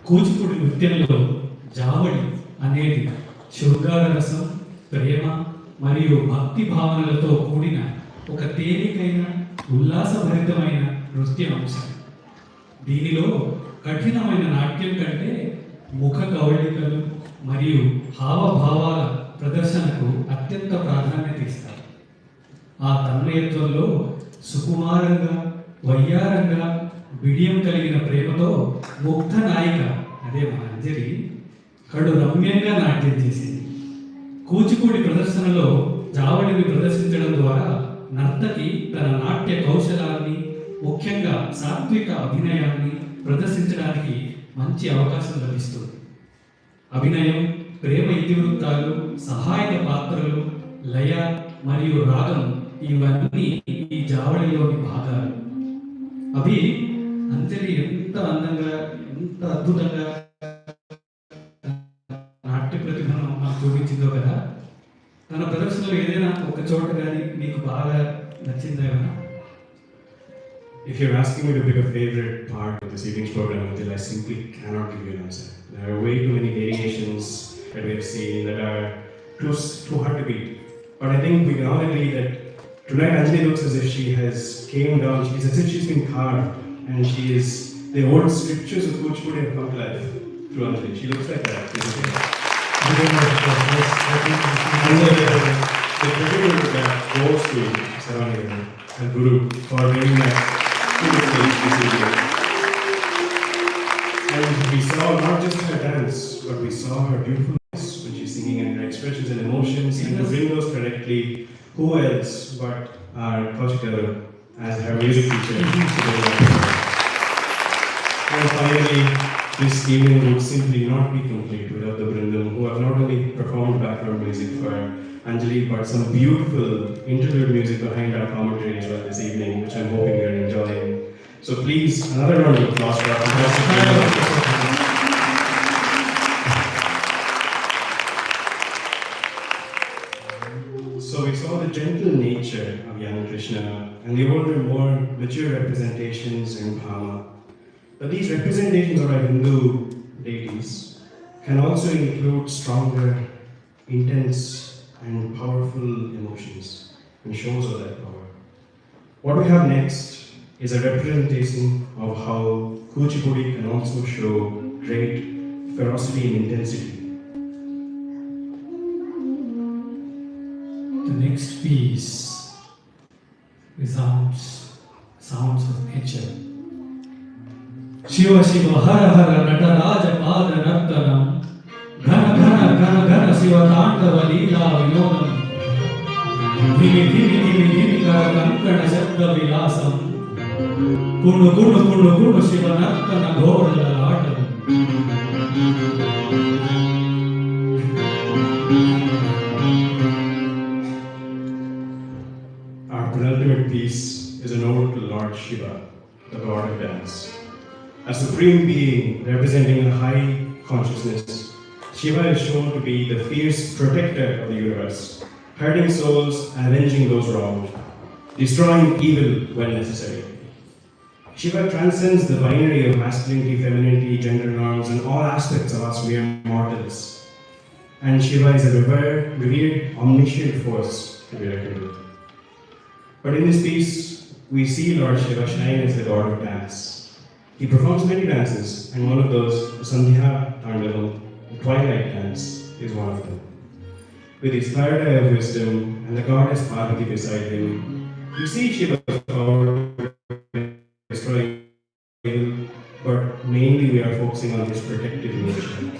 Kuchipudi నృత్యంలో జావళి అనేది శృంగార రసం, ప్రేమ మరియు భక్తి భావనలతో కూడిన ఒక తేలికైన ఉల్లాసభరితమైన నృత్య అంశం. దీనిలో కఠినమైన నాట్యం కంటే ముఖ కవళికలు మరియు హావభావాల ప్రదర్శనకు అత్యంత ప్రాధాన్యత ఇస్తారు. ఆ తన్మయత్వంలో సుకుమారంగా, వయ్యారంగా, బిడియం కలిగిన ప్రేమతో ముగ్ధ నాయిక అదే మా అంజలి కడు రమ్యంగా నాట్యం చేసింది. కూచిపూడి ప్రదర్శనలో జావళిని ప్రదర్శించడం ద్వారా నర్తకి తన నాట్య కౌశలాన్ని, ముఖ్యంగా సాత్విక అభినయాన్ని ప్రదర్శించడానికి మంచి అవకాశం లభిస్తుంది. అభినయం, ప్రేమ ఇతివృత్తాలు, సహాయక పాత్రలు, లయ మరియు రాగం ఇవన్నీ ఈ జావళిలోని భాగాలు. అవి అంజలి ఎంత అందంగా, ఎంత అద్భుతంగా నాట్య ప్రతిభను నాకు చూపించిందో కదా. తన ప్రదర్శనలో ఏదైనా ఒక చోట కానీ నీకు బాగా నచ్చిందా ఏమైనా? If you're asking me to pick a favorite part of this evening's program, Anjali, I simply cannot give you an answer. There are way too many variations that we have seen that are too hard to beat. But I think we can all agree that tonight Anjali looks as if she has came down, she's as if she's been carved, and she is, the old scriptures of Kuchipudi have come to life through Anjali. She looks like that. And the credit that goes to Sarangi and Guru for bringing that to the stage this evening. And we saw not just her dance, but we saw her beautiful voice when she's singing, and her expressions and emotions, and to bring those correctly, who else but our Kuchipudi as her music teacher. And finally, this evening would simply not be complete without the Brindam, who have not only performed background music for Anjali, but some beautiful interlude music behind our commentary as well this evening, which I'm hoping you're enjoying. So please, another round of applause for our fantastic. So we saw the gentle nature of young Krishna and the older, more mature representations in Bhama. But these representations of our Hindu deities can also include stronger, intense, and powerful emotions and shows of that power. What we have next is a representation of how Kuchipudi can also show great ferocity and intensity. The next piece resounds sounds of nature. Shiva Shiva Hara Hara Nataraja Pada Nartanam Ghana Ghana Ghana Ghana Shiva Tandava Leela Vinodam Dhimi Dhimi Dhimi Dhimi Kara Kankana Shabda Vilasam Kunu Kunu Kunu Kunu Shiva Nartana Ghora Lalatam. Our penultimate piece is an ode to Lord Shiva, the god of dance. A supreme being representing a high consciousness, Shiva is shown to be the fierce protector of the universe, hurting souls and avenging those wronged, destroying evil when necessary. Shiva transcends the binary of masculinity, femininity, gender norms, and all aspects of us mere mortals. And Shiva is a revered, omniscient force to be reckoned with. But in this piece, we see Lord Shiva shine as the god of dance. He performs many dances, and one of those, the Sandhya Tandavam, the twilight dance, is one of them. With his third eye of wisdom and the goddess Parvati beside him, you see Shiva's power destroying evil, but mainly we are focusing on his protective nature.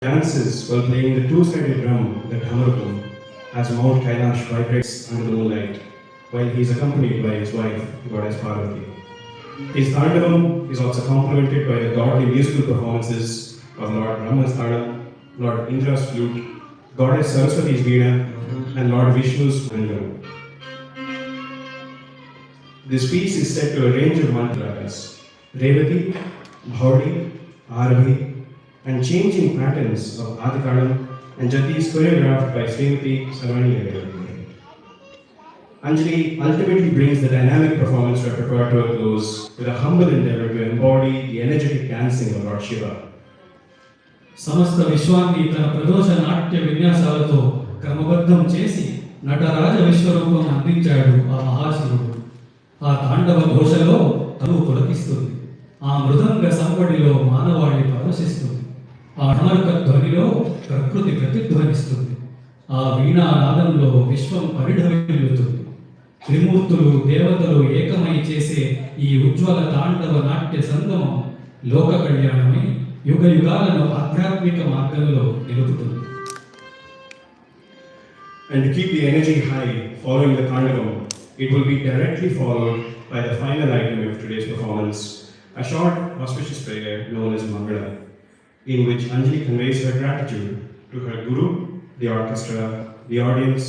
Dances while playing the two-sided drum, the Dhamarupam, as Mount Kailash vibrates under the moonlight, while he is accompanied by his wife, goddess Parvati. His Tandavam is also complemented by the godly musical performances of Lord Brahma's Tadam, Lord Indra's flute, Goddess Saraswati's Veena, and Lord Vishnu's Mangam. This piece is set to a range of mantras, Revati, Bhaudi, Arabhi, and changing patterns of Adikalam and Jati is choreographed by Srimati Sarvani. Anjali ultimately brings the dynamic performance repertoire to a close with a humble endeavor to embody the energetic dancing of Lord Shiva. సమస్త విశ్వాన్ని తన ప్రదోష నాట్య విన్యాసాలతో క్రమబద్ధం చేసి నటరాజ విశ్వరూపం అందించాడు ఆ మహాశివుడు. ఆ తాండవ ఘోషలో తను పులకిస్తుంది. ఆ మృదంగ సంవడిలో మానవాళి ప్రదర్శిస్తుంది. ఆ ఢమరుక ధ్వనిలో ప్రకృతి ప్రతిధ్వనిస్తుంది. ఆ వీణానాదంలో విశ్వం పరిఢవిల్లుతుంది. త్రిమూర్తులు దేవతలు ఏకమై చేసే ఈ ఉజ్వల తాండవ నాట్య సంగమం లోక కళ్యాణమై యుగ యుగాలను ఆధ్యాత్మిక మార్గంలో నిలుపుతుంది. And to keep the energy high following the Tandavam, it will be directly followed by the final item of today's performance, a short auspicious prayer known as Mangala, in which Anjali conveys her gratitude to her Guru, the orchestra, the audience,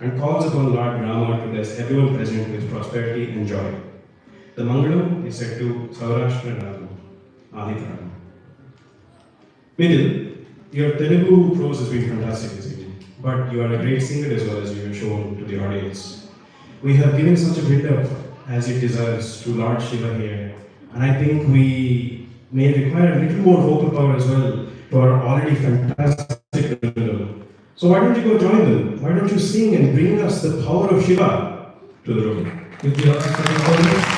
and calls upon Lord Rama to bless everyone present with prosperity and joy. The Mangalam is set to Saurashtra Ragam, Aditya. Midil, your Telugu prose has been fantastic this evening, but you are a great singer as well, as you have shown to the audience. We have given such a build-up as it deserves to Lord Shiva here, and I think we may require a little more vocal power as well to our already fantastic rhythm. So why don't you go join them? Why don't you sing and bring us the power of Shiva to the room? With your audience.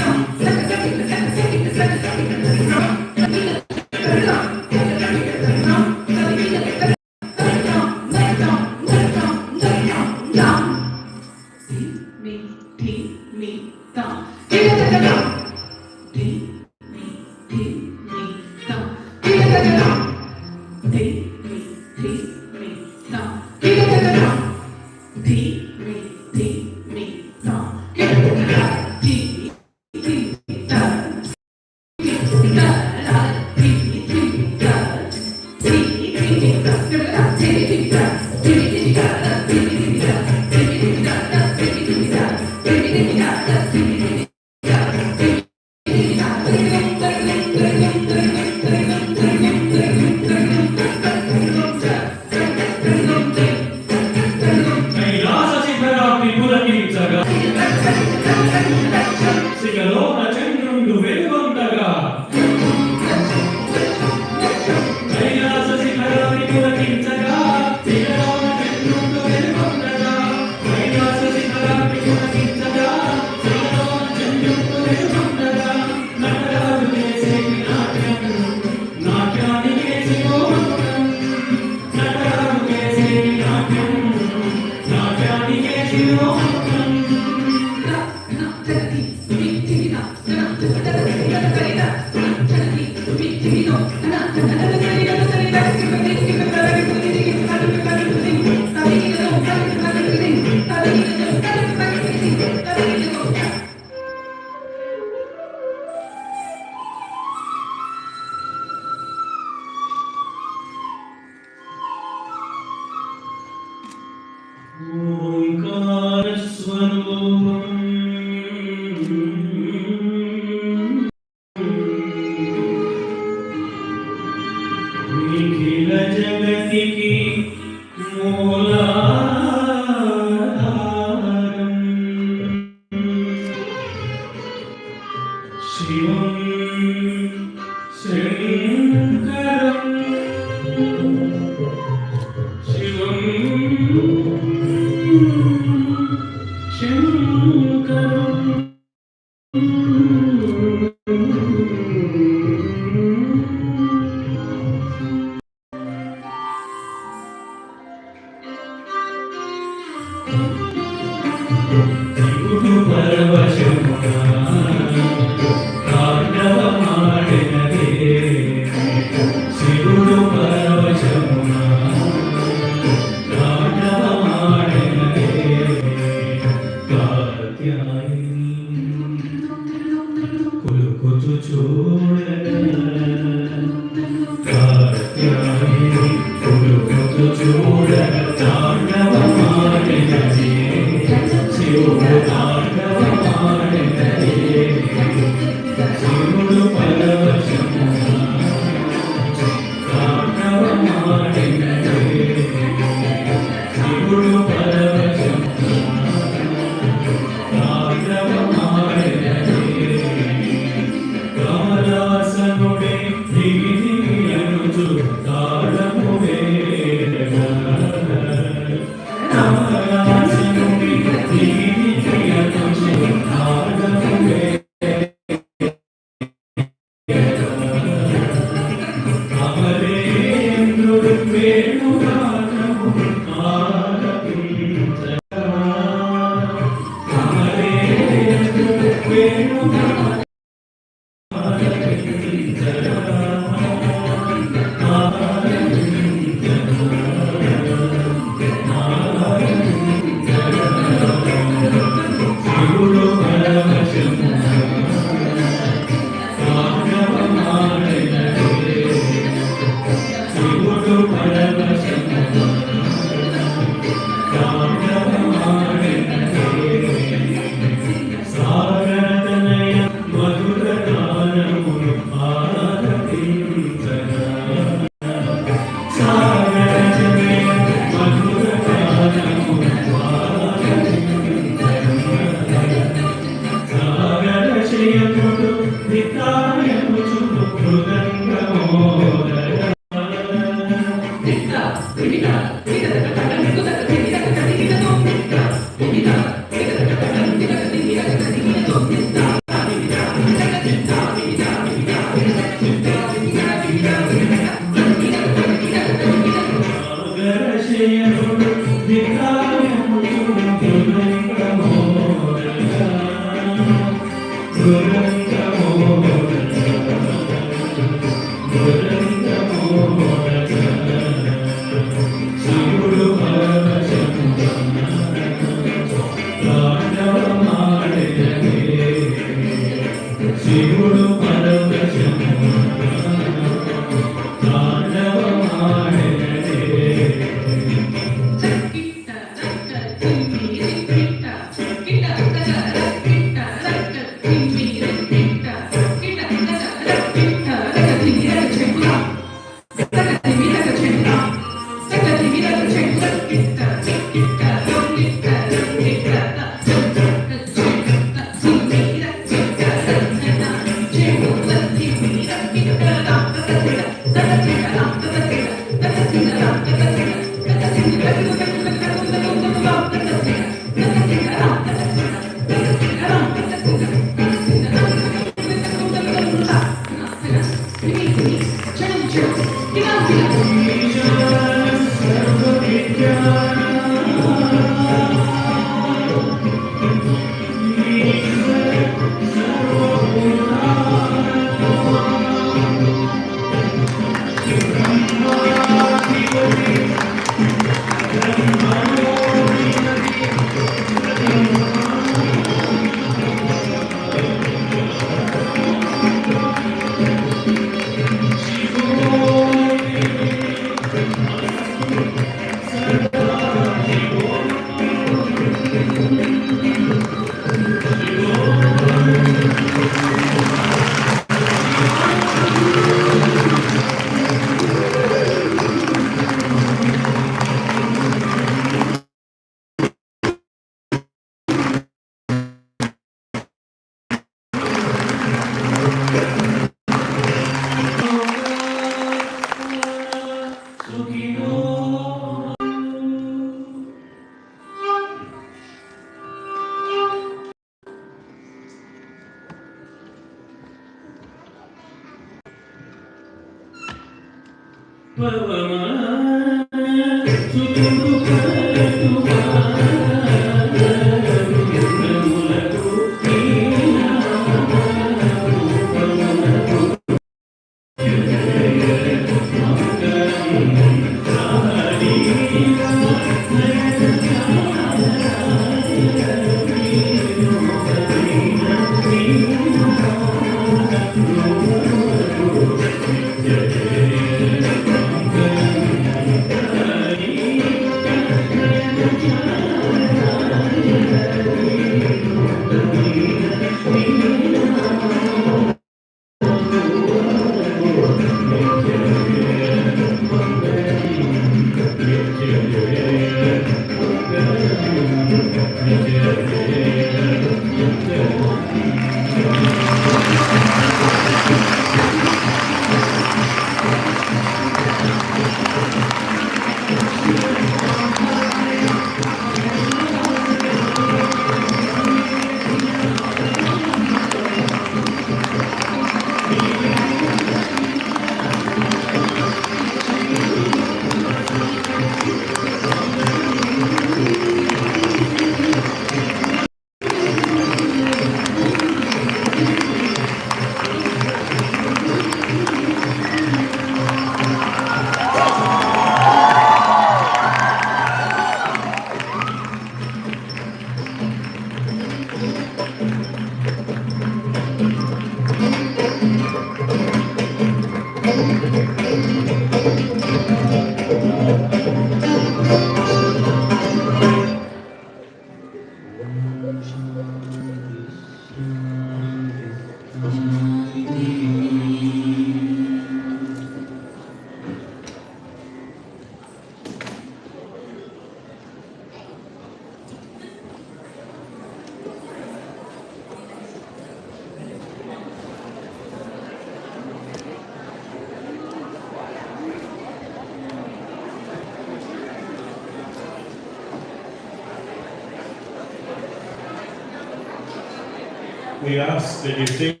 We ask that you stay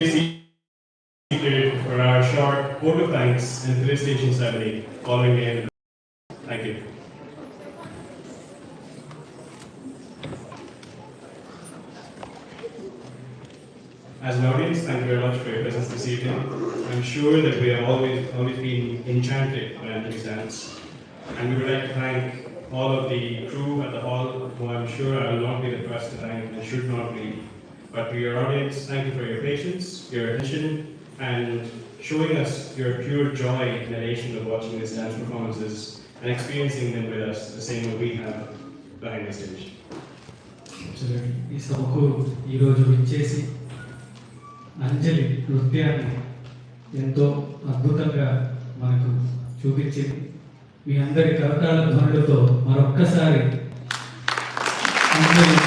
seated for our short vote of thanks and felicitation ceremony following the end of the. Thank you. As an audience, thank you very much for your presence this evening. I'm sure that we have always been enchanted by Anjali's dance, and we would like to thank all of the crew at the hall, who I'm sure I will not be the first to thank and should not be. But to your audience, thank you for your patience, your attention, and showing us your pure joy and elation of watching these dance performances and experiencing them with us the same way we have behind the stage. ఈ సభకు ఈరోజు విచ్చేసి అంజలి నృత్యాన్ని ఎంతో అద్భుతంగా మనకు చూపించింది. మీ అందరి కరతాళ ధ్వనులతో మరొక్కసారి అంజలి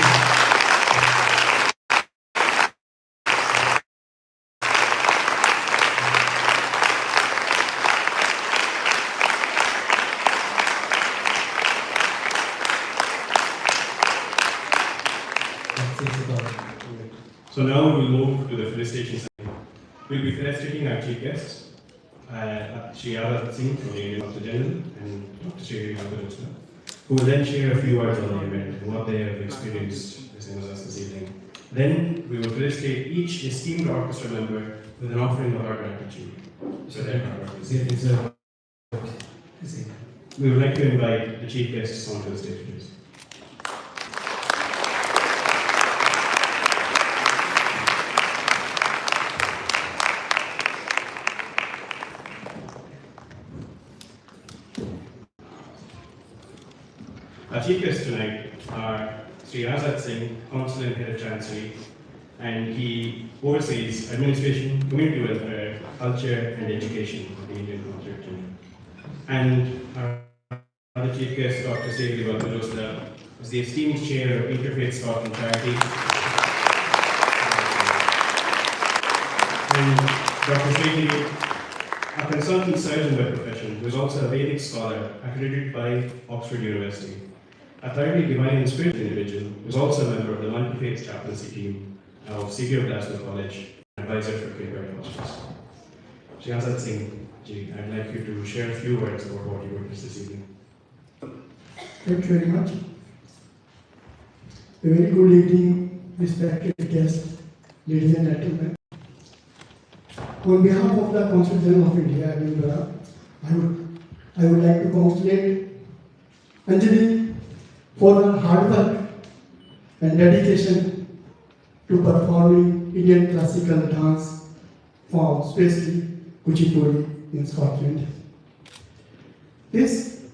So now we will move to the felicitation ceremony. We'll be felicitating our chief guests, Shri Adat Singh from the Indian Consul General and Dr. Shri Rangapravesam, who will then share a few words on the event and what they have experienced listening with us this evening. Then we will felicitate each esteemed orchestra member with an offering of our gratitude for their hard work. We would like to invite the chief guests onto the stage, please. Our chief guests tonight are Sri Azad Singh, Consul and Head of Chancery, and he oversees administration, community welfare, culture and education of the Indian Consulate General. And our other chief guest, Dr. Sri Rangapravesam, is the esteemed chair of Interfaith Scotland Charity. And Dr. Sri a consultant surgeon by profession, who is also a Vedic scholar accredited by Oxford University. A thoroughly divine and spiritual individual who is also a member of the multi-faith chaplaincy team of CPO Glasgow College, advisor for Kilburn Hospitals. Shahzad Singh, Ji, I'd like you to share a few words about what you witnessed this evening. Thank you very much. A very good evening, respected guests, ladies and gentlemen. On behalf of the Consul General of India, Edinburgh, I would like to congratulate Anjali for her hard work and dedication to performing Indian classical dance form, especially Kuchipudi in Scotland. This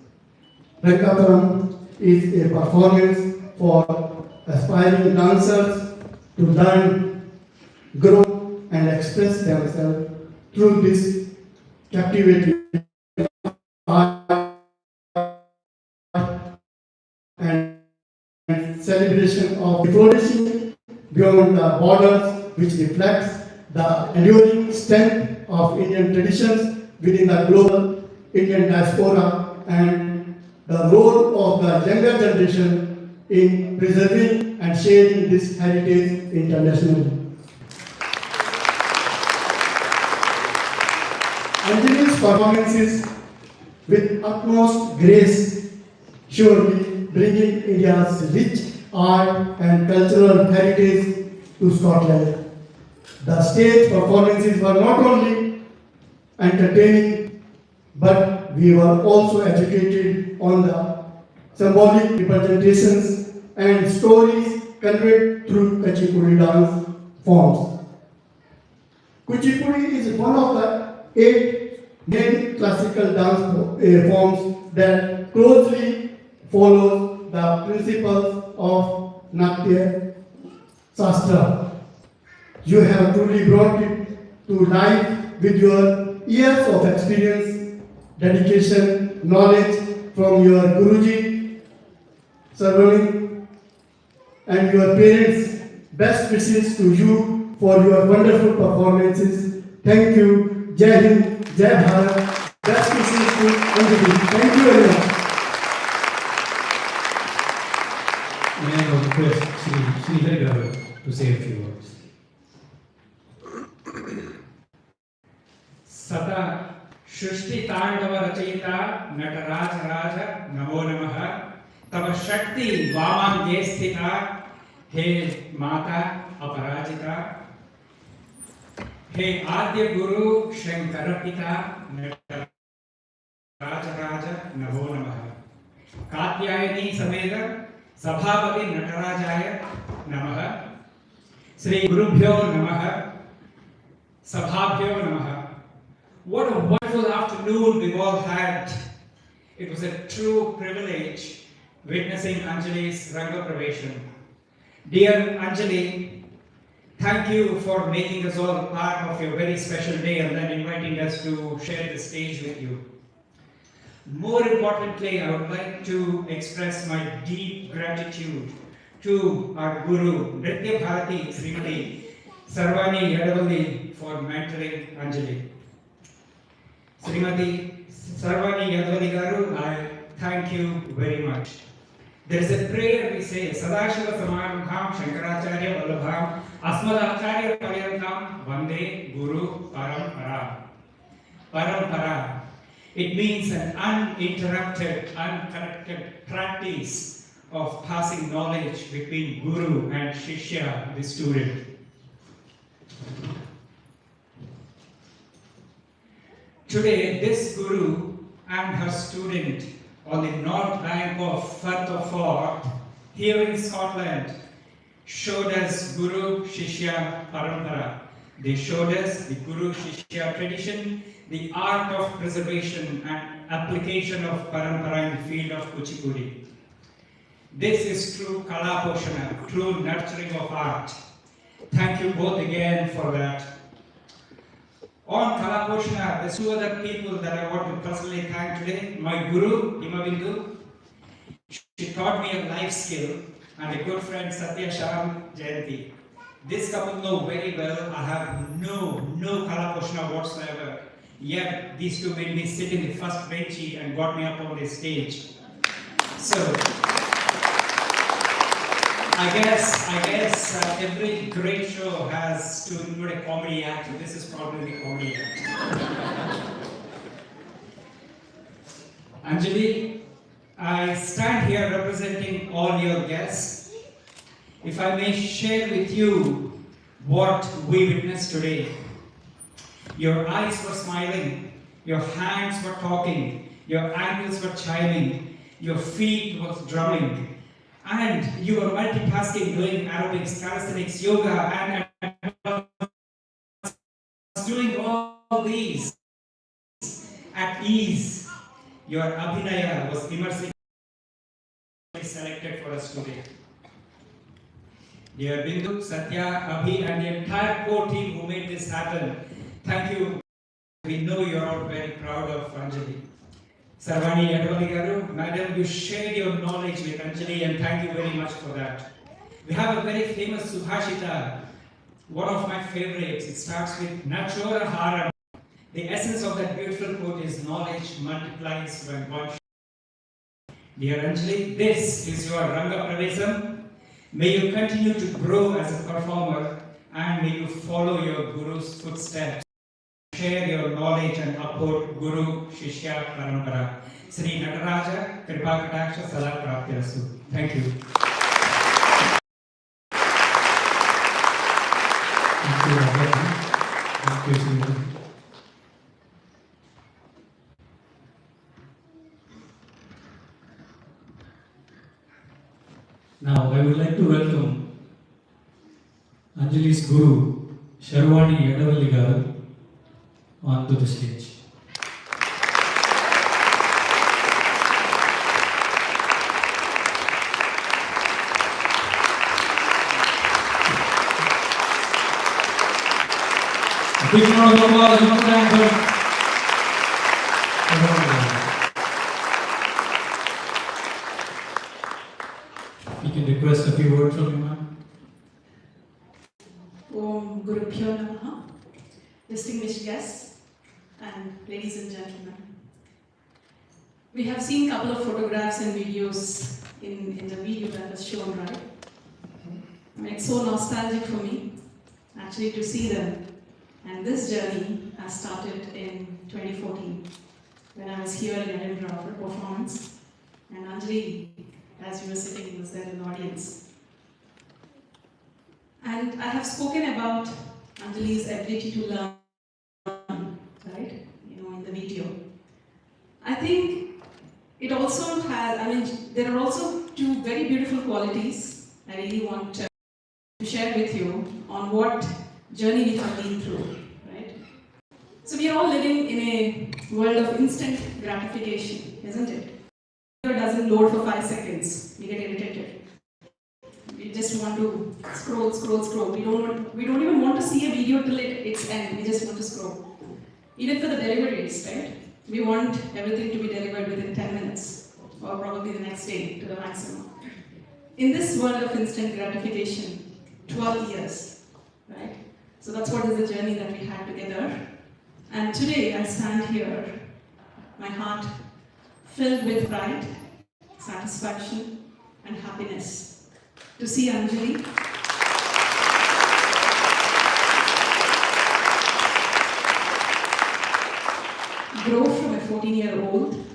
Rangapravesam is a performance for aspiring dancers to learn, grow, and express themselves through this captivating art and celebration of flourishing beyond the borders, which reflects the enduring strength of Indian traditions within the global Indian diaspora and the role of the younger generation in preserving and sharing this heritage internationally. Anjali's performances with utmost grace, surely bringing India's rich art and cultural heritage to Scotland. The stage performances were not only entertaining, but we were also educated on the symbolic representations and stories conveyed through Kuchipudi dance forms. Kuchipudi is one of the 8 main classical dance forms that closely follows the principles of Natya Shastra. You have truly brought it to life with your years of experience, dedication, knowledge from your Guruji, surrounding, and your parents. Best wishes to you for your wonderful performances. Thank you. Jai Hind, Jai Bharat. Best wishes to Anjali. Thank you very much. May I now request Sri Garu to say a few words. सदा सृष्टि तांडव रचयिता नटराज राज नमो नमः तव शक्ति वामांगे स्थिता हे माता अपराजिता हे आद्य गुरु शंकर पिता नटराज राज नमो नमः कात्यायनी समेत सभापति नटराजाय नमः श्री गुरुभ्यो नमः सभाभ्यो नमः. What a wonderful afternoon we've all had. It was a true privilege witnessing Anjali's Rangapravesam. Dear Anjali, thank you for making us all part of your very special day and then inviting us to share the stage with you. More importantly, I would like to express my deep gratitude to our Guru, Nritya Bharati Srimati Sarvani Yadavalli, for mentoring Anjali. Srimati Sarvani Yadavalli Garu, I thank you very much. There is a prayer we say, Sadashiva Samarabham Shankaracharya Vallabham Asmadacharya Paryantam Vande Guru Parampara. Parampara. It means an uninterrupted, uncorrected practice of passing knowledge between Guru and Shishya, the student. Today, this Guru and her student on the north bank of Firth of Forth, here in Scotland, showed us Guru Shishya Parampara. They showed us the Guru Shishya tradition, the art of preservation and application of Parampara in the field of Kuchipudi. This is true Kala Poshana, true nurturing of art. Thank you both again for that. On Kala Poshana, there's 2 other people that I want to personally thank today. My Guru, Himavindu, she taught me a life skill, and a good friend, Satya Sham Jayanty. This couple know very well I have no Kala Poshana whatsoever. Yet these two made me sit in the first benchy and got me up on the stage. So I guess every great show has to include a comedy act. This is probably the comedy act. Anjali, I stand here representing all your guests. If I may share with you what we witnessed today. Your eyes were smiling, your hands were talking, your ankles were chiming, your feet were drumming, and you were multitasking, doing aerobics, calisthenics, yoga, and doing all these at ease. Your abhinaya was immersively selected for us today. Dear Bindu, Satya, Abhi, and the entire core team who made this happen, thank you. We know you're all very proud of Anjali. Sarvani Yadavali Garu, Madam, you shared your knowledge with Anjali, and thank you very much for that. We have a very famous Subhashita, one of my favorites. It starts with Nachora Hara. The essence of that beautiful quote is knowledge multiplies when one. Dear Anjali, this is your Rangapravesam. May you continue to grow as a performer, and may you follow your Guru's footsteps. Share your knowledge and uphold Guru Shishya Parampara. Sri Nataraja Kripa Kataksha Sada Praptirasu. Thank you. Thank you, Raja. Thank you, Sri. Now, I would like to welcome Anjali's Guru, Sharwani Yadavalli Garu, onto the stage. A big round of applause one time for we can request a few words from you, ma'am. Om Guru Pyo Namaha. Distinguished guests and ladies and gentlemen. We have seen a couple of photographs and videos in the video that was shown, right? I mean, it's so nostalgic for me actually to see them. And this journey has started in 2014 when I was here in Edinburgh for a performance. And Anjali, as you were sitting, was there in the audience. And I have spoken about Anjali's ability to learn, right? You know, in the video. I think it also has, there are also two very beautiful qualities I really want to share with you on what journey we have been through, right? So we are all living in a world of instant gratification, isn't it? It doesn't load for 5 seconds, we get irritated. We just want to scroll. We don't even want to see a video till its end. We just want to scroll. Even for the deliveries, right? We want everything to be delivered within 10 minutes or probably the next day to the maximum. In this world of instant gratification, 12 years, right? So that's what is the journey that we had together. And today I stand here, my heart filled with pride, satisfaction, and happiness to see Anjali grow from a 14-year-old.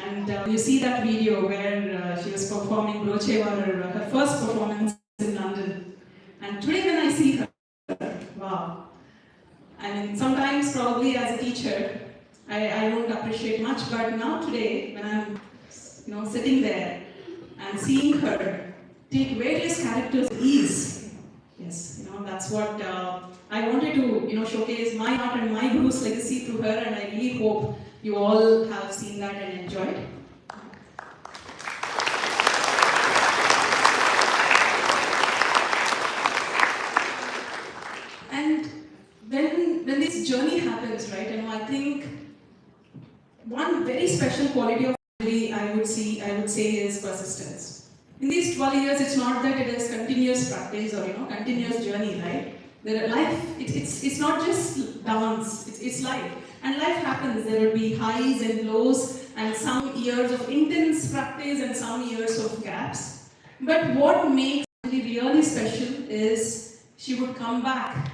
And you see that video where she was performing Brochewar, her first performance in London. And today when I see her, wow. I mean, sometimes probably as a teacher, I don't appreciate much, but now today when I'm sitting there and seeing her take various characters with ease, yes, that's what I wanted to showcase my art and my Guru's legacy through her, and I really hope you all have seen that and enjoyed. And when this journey happens, right, I think one very special quality of Anjali I would say is persistence. In these 12 years, it's not that it is continuous practice or continuous journey, right? It's not just dance, it's life. And life happens, there will be highs and lows, and some years of intense practice and some years of gaps. But what makes Anjali really special is she would come back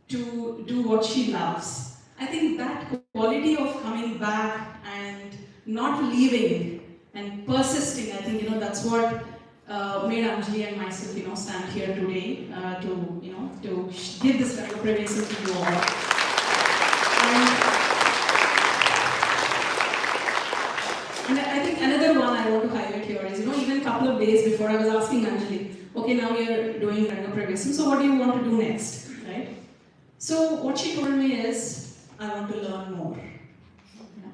to do what she loves. I think that quality of coming back and not leaving and persisting, I think, that's what made Anjali and myself, stand here today to give this Rangapravesam to you all. And I think another one I want to highlight here is, even a couple of days before I was asking Anjali, okay, now you're doing Rangapravesam, so what do you want to do next, right? So what she told me is, I want to learn more. Yeah.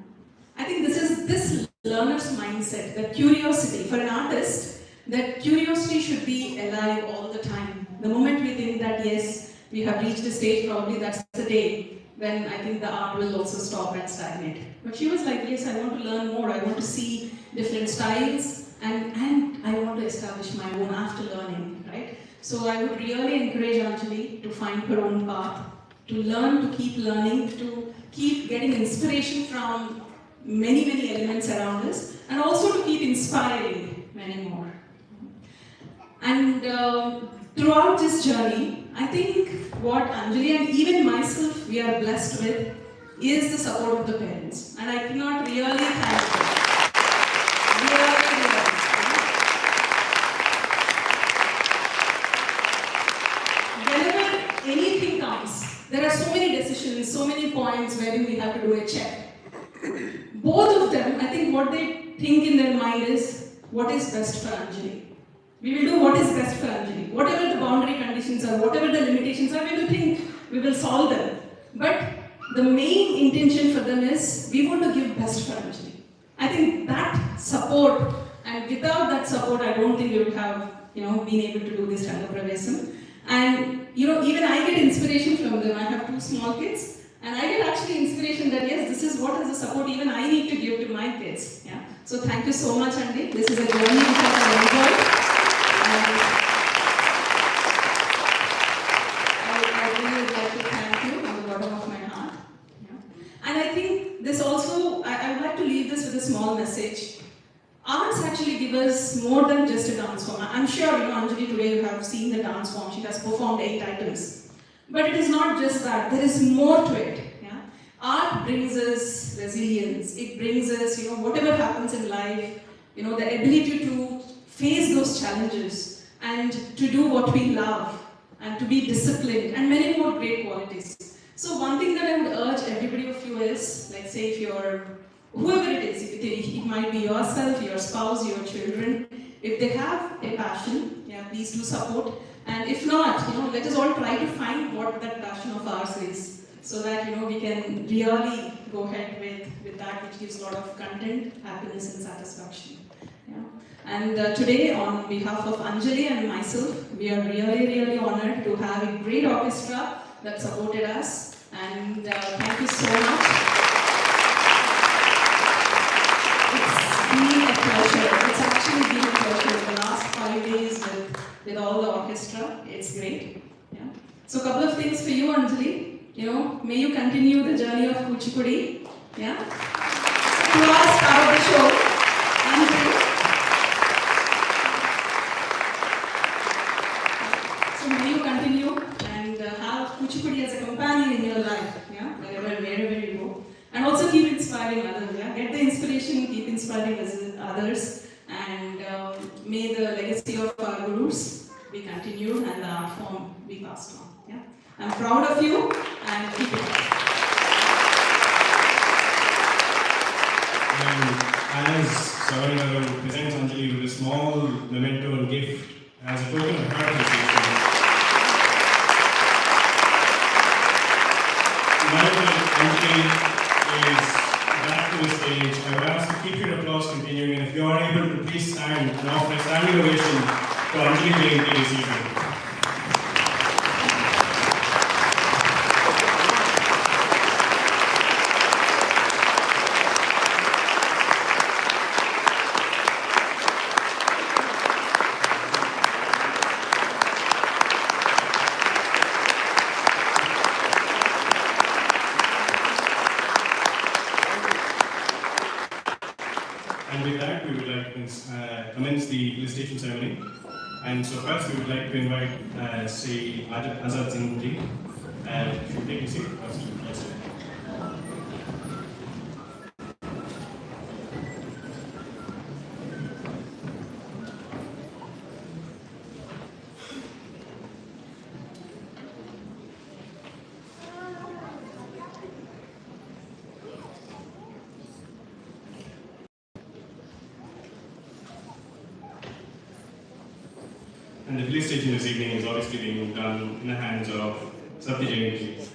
I think this is this learner's mindset, that curiosity. For an artist, that curiosity should be alive all the time. The moment we think that, yes, we have reached a stage, probably that's the day, then I think the art will also stop and stagnate. But she was like, yes, I want to learn more. I want to see different styles, and I want to establish my own after learning, right? So I would really encourage Anjali to find her own path, to learn, to keep learning, to keep getting inspiration from many, many elements around us, and also to keep inspiring many more. And throughout this journey, I think what Anjali and even myself we are blessed with is the support of the parents. And I cannot really thank them. Really. Whenever anything comes, there are so many decisions, so many points where we have to do a check. Both of them, I think what they think in their mind is, what is best for Anjali? We will do what is best for Anjali. Whatever the boundary conditions are, whatever the limitations are, we will think, we will solve them. But the main intention for them is, we want to give best for Anjali. I think that support, and without that support, I don't think we would have, been able to do this Rangapravesam. And, even I get inspiration from them. I have 2 small kids, and I get actually inspiration that, yes, this is what is the support even I need to give to my kids. Yeah. So thank you so much, Anjali. This is a journey which I have enjoyed. I really would like to thank you from the bottom of my heart. Yeah. And I think this also, I would like to leave this with a small message. Arts actually give us more than just a dance form. I'm sure, Anjali, today you have seen the dance form. She has performed 8 items. But it is not just that. There is more to it. Yeah? Art brings us resilience. It brings us, whatever happens in life, the ability to face those challenges and to do what we love and to be disciplined and many more great qualities. So one thing that I would urge everybody of you is, like say if you're, whoever it is, it might be yourself, your spouse, your children, if they have a passion, please do support. And if not, let us all try to find what that passion of ours is, so that we can really go ahead with that which gives a lot of content, happiness and satisfaction. Yeah. And today, on behalf of Anjali and myself, we are really, really honored to have a great orchestra that supported us. And thank you so much. It's been a pleasure. It's actually been a pleasure. The last 5 days with all the orchestra, it's great. Yeah. So a couple of things for you, Anjali. May you continue the journey of Kuchipudi. Yeah. To our star of the show, Anjali. So may you continue and have Kuchipudi as a companion in your life, wherever you go. And also keep inspiring others, Get the inspiration, keep inspiring others. And may the legacy of our gurus be continued and the art form be passed on. Yeah? I'm proud of you and keep it up. And as Savani presents Anjali with a small memento and gift as a token of her appreciation, now that Anjali is back to the stage, I would ask to keep your applause continuing, and if you are able to please stand and offer a standing ovation to Anjali Jayanty this evening. And with that, we would like to commence the felicitation ceremony. And so first, we would like to invite Sri Azad Singh ji. Should take a seat first. Yes, sir. And the felicitation this evening is obviously being done in the hands of Jayanty,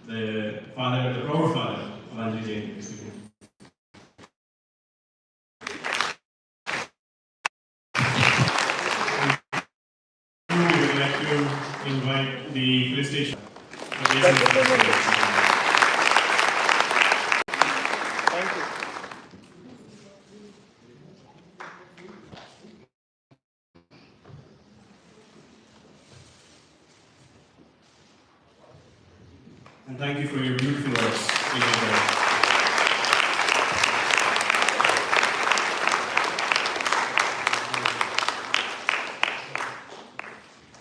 the proud father of Anjali Jayanty this evening. We would like to invite the felicitation. Thank you. And thank you for your beautiful words.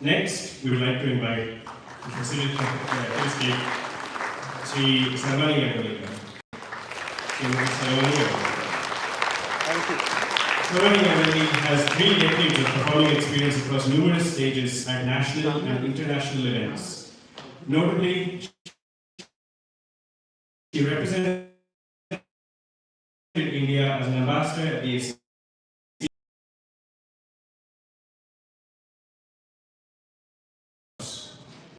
Next, we would like to invite the facilitator to speak, Sri Sarvani Anjali. Thank you. Sarvani Anjali has 3 decades of performing experience across numerous stages at national and international events. Notably, she represented India as an ambassador at the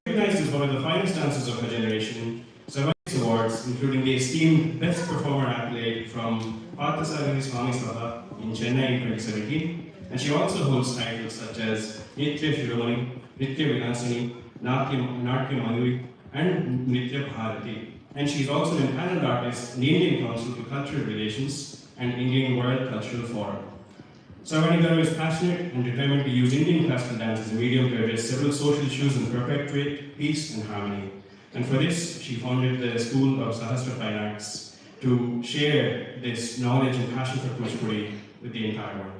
recognized as one of the finest dancers of her generation. Sarvani's awards, including the esteemed Best Performer accolade from Parthasarathi Swami Sabha in Chennai in 2017, and she also holds titles such as Nitya Shiromani, Nitya Vinasani, Natya Madhuri, and Nitya Bharati. And she is also an empaneled artist in the Indian Council for Cultural Relations and Indian World Cultural Forum. Sarvani Garu is passionate and determined to use Indian classical dance as a medium to address several social issues and perpetuate peace and harmony. And for this, she founded the School of Sahasra Fine Arts to share this knowledge and passion for Kuchipudi with the entire world.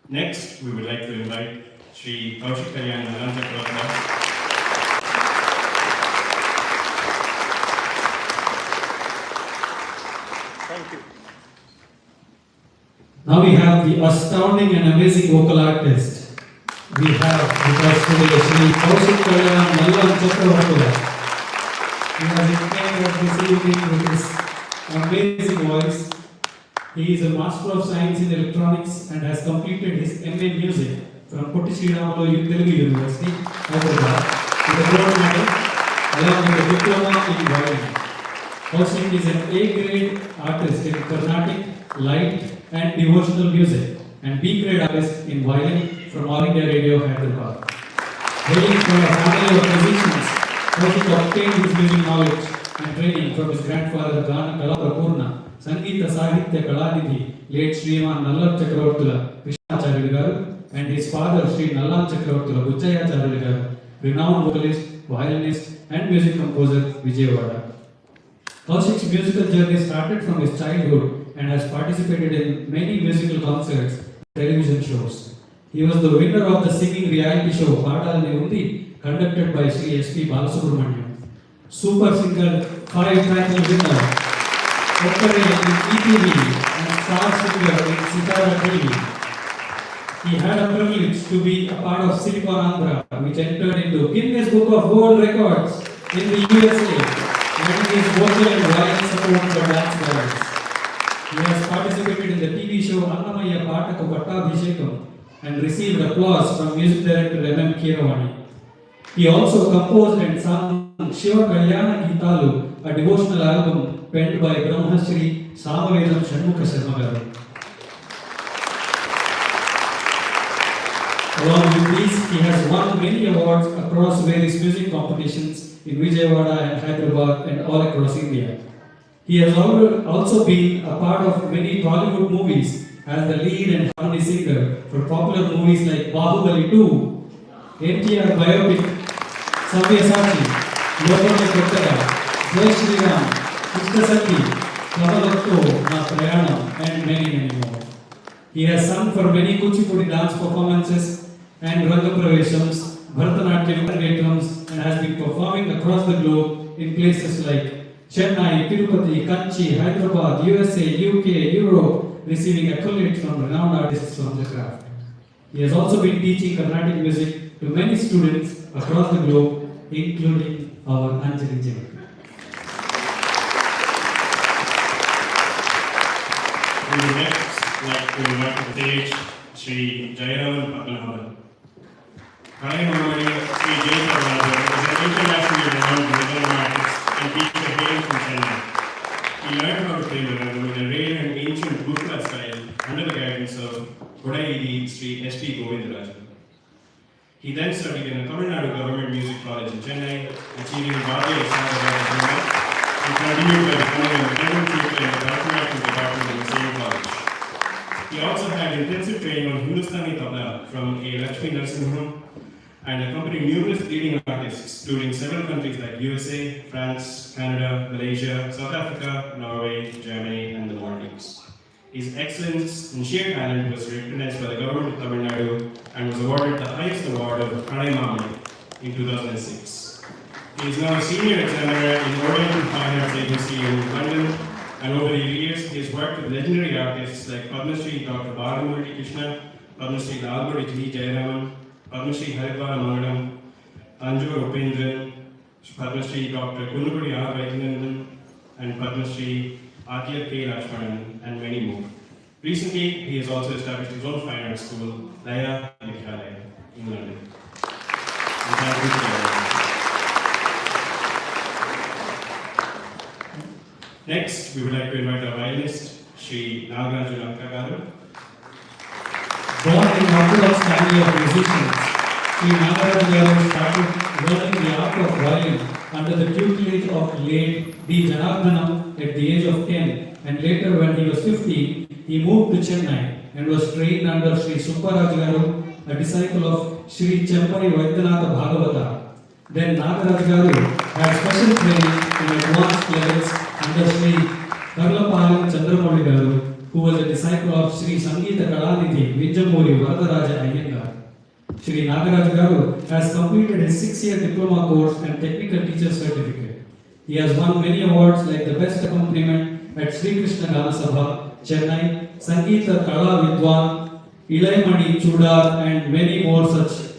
Next, we would like to invite Sri Kaushik Kalyan Rangapravesam. Thank you. Now we have the astounding and amazing vocal artist. We have with us today Sri Kaushik Kalyan Chakravartula. He has explained us this evening with his amazing voice. He is a Master of Science in Electronics and has completed his MA Music from Kuchipudi Telugu University, Hyderabad, with a gold medal along with a diploma in violin. Kaushik is an A-grade artist in Carnatic, light and devotional music and B-grade artist in violin from All India Radio, Hyderabad. Hailing from a family of musicians, Kaushik obtained his music knowledge and training from his grandfather Gana Kalapurna, Sangeeta Sahitya Kalanidhi, late Sriman Nallam Chakravartula Krishnacharya Garu, and his father Sri Nallam Chakravartula Buchayacharya Garu, renowned vocalist, violinist, and music composer Vijayawada. Kaushik's musical journey started from his childhood and has participated in many musical concerts and television shows. He was the winner of the singing reality show Paadalane Undi, conducted by Sri S.P. Balasubramaniam. Super singer, 5-time winner, operator in ETV and star singer in Sitara TV. He had a privilege to be a part of Silicon Andhra, which entered into Guinness Book of World Records in the USA, and his vocal and violin support for dance girls. He has participated in the TV show Annamaya Paataku Pattabhishekam and received applause from music director M.M. Keeravani. He also composed and sung Shiva Kalyana Geetalu, a devotional album penned by Brahmashri Samavedam Shanmukha Sharma Garu. Along with these, he has won many awards across various music competitions in Vijayawada and Hyderabad and all across India. He has also been a part of many Bollywood movies as the lead and harmony singer for popular movies like Bahubali 2, NTR biopic Savyasachi, Lokale Kottaga, Jai Shri Ram, Krishna Sakhi, Kavalotto, Na Prayanam, and many more. He has sung for many Kuchipudi dance performances and Rangapravesams, Bharatanatyam programs, and has been performing across the globe in places like Chennai, Tirupati, Kanchi, Hyderabad, USA, UK, Europe, receiving accolades from renowned artists from the craft. He has also been teaching Carnatic music to many students across the globe, including our Anjali Jayanty. We would next like to invite to the stage Sri Jayanty. Hi, Normally, Sri Jayanty is an internationally renowned rhythm artist and teacher hailing from Chennai. He learned how to play the rhythm in a rare and ancient Gurukula style under the guidance of Kodaidi Sri S.P. Govindarajan. He then studied in a Tamil Nadu Government Music College in Chennai, achieving Bhagya Example and continued by becoming an attendant tutor in the Bharatanatyam department in the same college. He also had intensive training on Hindustani tabla from a Lakshmi Narasimham and accompanied numerous leading artists, including several countries like USA, France, Canada, Malaysia, South Africa, Norway, Germany, and the Maldives. His excellence and sheer talent was recognized by the government of Tamil Nadu and was awarded the highest award of Pranay Mammal in 2006. He is now a senior examiner in Oriental Fine Arts Agency in London, and over the years he has worked with legendary artists like Padma Shri Dr. Balamurti Krishna, Padma Shri Lalguri T. Jayaraman, Padma Shri Haridwara Mangalam, Tanjore Upendran, Padma Shri Dr. Kunnupudi R. Vaidyanathan, and Padma Shri Adya K. Lakshmanan, and many more. Recently, he has also established his own fine arts school, Laya Vikhyalaya, in London. And thank you for your Next, we would like to invite our violinist, Sri Nagaraju Garu. Born in an Orthodox family of musicians, Sri Nagaraju started learning the art of violin under the tutelage of late D. Janardhanam at the age of 10, and later when he was 15, he moved to Chennai and was trained under Sri Subbaraj Garu, a disciple of Sri Chempari Vaidyanatha Bhagavata. Then Nagaraj Garu had special training in advanced levels under Sri Karlapalam Chandramouli Garu, who was a disciple of Sri Sangeeta Kalanidhi Vinjamuri Varadaraja Iyengar. Sri Nagaraj Garu has completed his 6-year diploma course and technical teacher certificate. He has won many awards like the Best Accompaniment at Sri Krishna Gana Sabha, Chennai, Sangeeta Kala Vidwan, Ilaimani Chudar, and many more such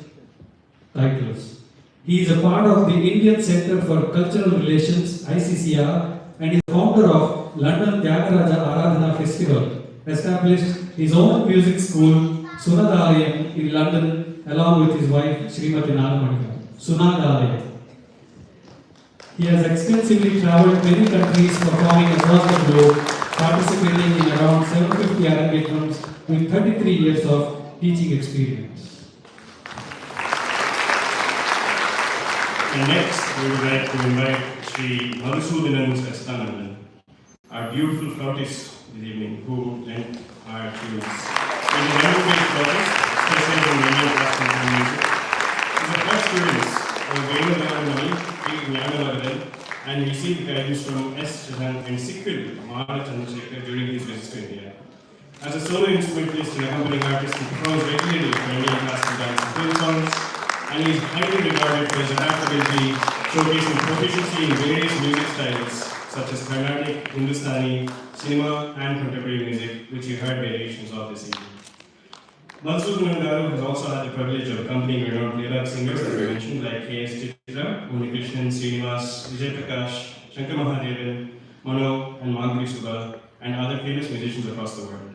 titles. He is a part of the Indian Centre for Cultural Relations, ICCR, and is founder of London Tyagaraja Aradhana Festival, established his own music school, Sunadalayam, in London, along with his wife, Srimati Nagamanika. Sunadalayam. He has extensively travelled many countries, performing across the globe, participating in around 750 arrangements with 33 years of teaching experience. And next, we would like to invite Sri Madhusudanan Sastanandan, our beautiful flautist this evening, who lent our tunes. He is a London-based flautist, specializing in Indian classical music. He is the first student of Venu Nagamani, P. Jnanavardhan, and received guidance from S. Chadhan and Sikil Mara Chandrasekhar during his visit to India. As a solo instrumentalist and accompanying artist, he performs regularly for Indian classical dance and film songs, and he is highly regarded for his adaptability, showcasing proficiency in various music styles such as Carnatic, Hindustani, cinema, and contemporary music, which you heard variations of this evening. Madhusudanan Garu has also had the privilege of accompanying renowned playback singers, as we mentioned, like K.S. Chitra, Unikrishnan, Srinivas, Vijay Prakash, Shankar Mahadevan, Mano, and Magri Subha, and other famous musicians across the world.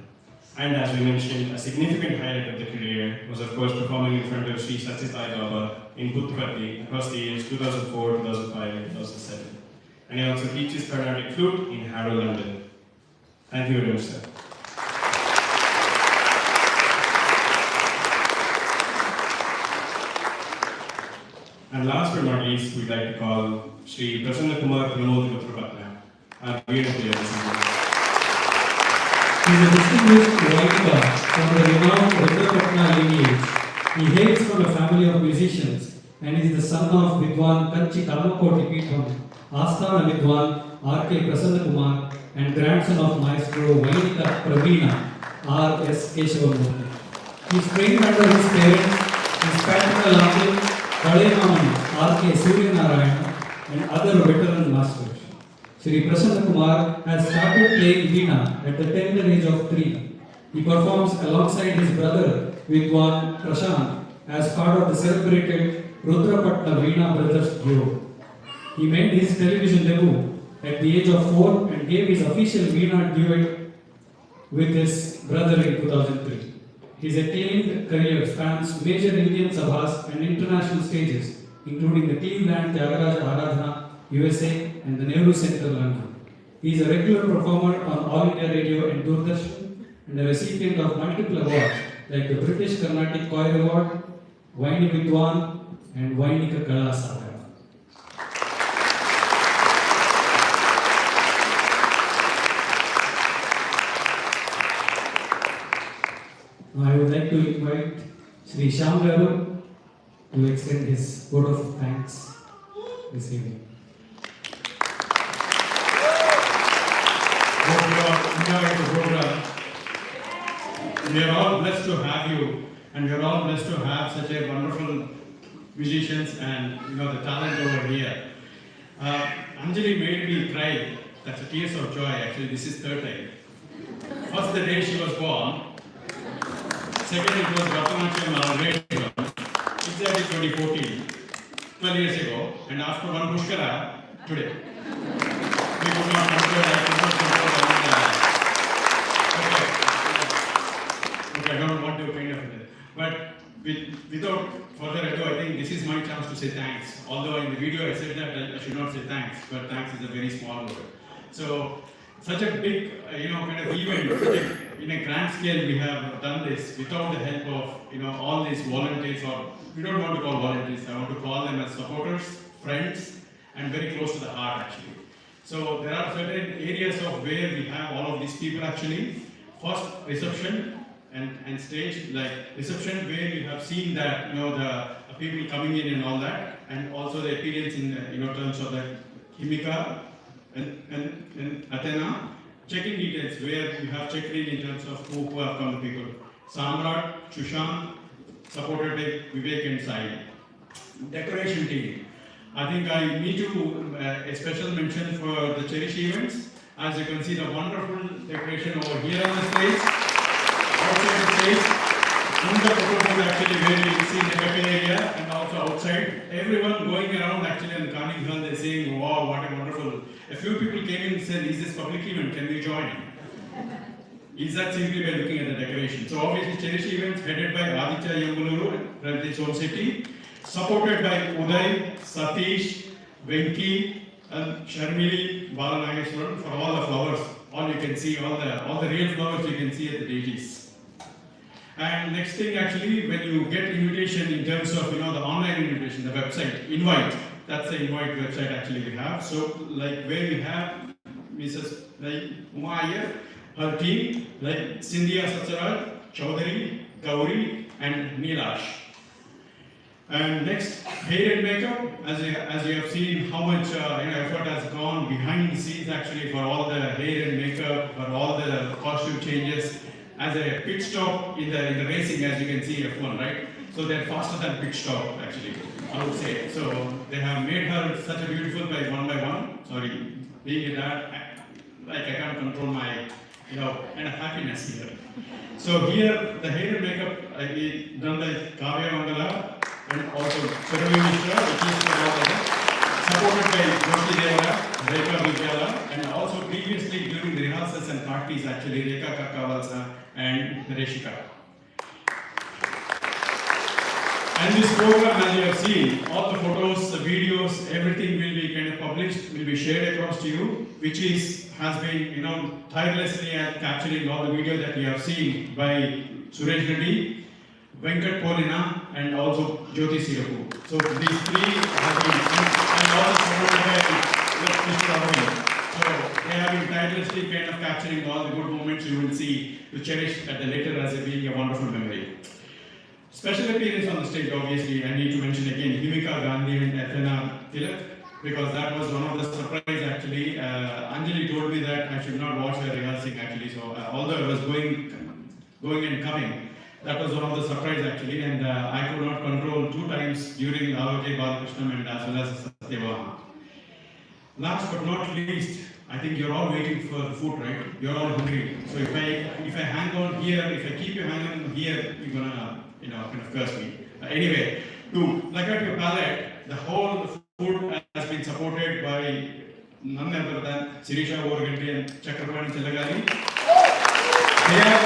And as we mentioned, a significant highlight of the career was, of course, performing in front of Sri Satyasai Baba in Puttaparthi across the years 2004, 2005, and 2007. And he also teaches Carnatic flute in Harrow, London. Thank you very much, sir. And last but not least, we'd like to call Sri Prasanna Kumar Pramod Putrapatna, our great player this evening. He is a distinguished Vaidika from the renowned Rangapravesam lineage. He hails from a family of musicians and is the son of Vidwan Kanchi Kalmakoti Peetham, Asthana Vidwan R.K. Prasanna Kumar, and grandson of Maestro Vaidika Praveena R.S. Keshavamurthy. He is trained under his parents, his paternal uncle, Kalemaman R.K. Suryanarayana, and other veteran masters. Shri Prasanna Kumar has started playing veena at the tender age of 3. He performs alongside his brother Vidwan Prashant as part of the celebrated Rudrapatna Veena Brothers duo. He made his television debut at the age of 4 and gave his official veena duet with his brother in 2003. His acclaimed career spans major Indian sabhas and international stages, including the Cleveland Tyagaraja Aradhana, USA, and the Nehru Center, London. He is a regular performer on All India Radio and Doordarshan, and a recipient of multiple awards like the British Carnatic Choir Award, Vaini Vidwan, and Vainika Kala Sagar. Now I would like to invite Sri Shyam Garu to extend his vote of thanks this evening. Hope you all enjoyed the program. We are all blessed to have you, and we are all blessed to have such a wonderful musicians and the talent over here. Anjali made me cry. That's a tears of joy. Actually, this is third time. First the day she was born. Second it was Bharatanatyam our great one. Exactly 2014, 12 years ago, and after one Pushkara today. We could not control, I could not control all the. Okay, I don't want to kind of it. But without further ado, I think this is my chance to say thanks. Although in the video I said that I should not say thanks, but thanks is a very small word. So, such a big, kind of event, in a grand scale we have done this without the help of, all these volunteers, or we don't want to call volunteers, I want to call them as supporters, friends, and very close to the heart actually. So there are certain areas of where we have all of these people actually. First, reception and stage, like reception where you have seen that, the people coming in and all that, and also the appearance in the, terms of the Himika and Athena. Checking details where you have checked in terms of who have come the people. Samrat, Shushan, supported by Vivek and Sai. Decoration team. I think I need to a special mention for the Cherish events. As you can see the wonderful decoration over here on the stage, outside the stage, in the photo booth actually where you see the cafe area and also outside. Everyone going around actually in the Carnegie Hall, they're saying, wow, what a wonderful. A few people came in and said, is this public event, can we join? Is that simply by looking at the decoration? So obviously Cherish events headed by Aditya Yamuluru from the Soul City, supported by Uday, Satish, Venki, and Sharmili, Balanageshwaran for all the flowers. All you can see, all the real flowers you can see at the deities. And next thing actually, when you get invitation in terms of the online invitation, the website, invite. That's the invite website actually we have. So like where we have Mrs. like Uma Iyer, her team, like Sindhya Satsaraj, Chaudhary, Gauri, and Neelash. And next, hair and makeup. As you have seen, how much effort has gone behind the scenes actually for all the hair and makeup, for all the costume changes. As a pit stop in the racing, as you can see F1, right? So they're faster than pit stop actually, I would say. So they have made her such a beautiful by one. Sorry, being a dad, like I can't control my kind of happiness here. So here the hair and makeup is done by Kavya Mangala and also Charavi Mishra, which is supported by Joshi Devara, Rekha Vidyala, and also previously during the rehearsals and parties actually Rekha Kakavalsa and Reshika. And this program, as you have seen, all the photos, the videos, everything will be kind of published, will be shared across to you, which has been tirelessly capturing all the video that you have seen by Suresh Reddy, Venkat Polina, and also Jyoti Sirapu. So these three have been, and also supported by Mr. Ravi. So they have been tirelessly kind of capturing all the good moments you will see to cherish at the later as being a wonderful memory. Special appearance on the stage, obviously, I need to mention again Himika Gandhi and Athena Tilak, because that was one of the surprise actually. Anjali told me that I should not watch her rehearsing actually, so although I was going and coming, that was one of the surprise actually, and I could not control 2 times during Aloke Balakrishnan and as well as Satyavama. Last but not least, I think you're all waiting for the food, right? You're all hungry. So if I hang on here, if I keep you hanging here, you're gonna, kind of curse me. Anyway, to look at your palate, the whole food has been supported by none other than Sirisha Organti and Chakravarti Chelagari. They are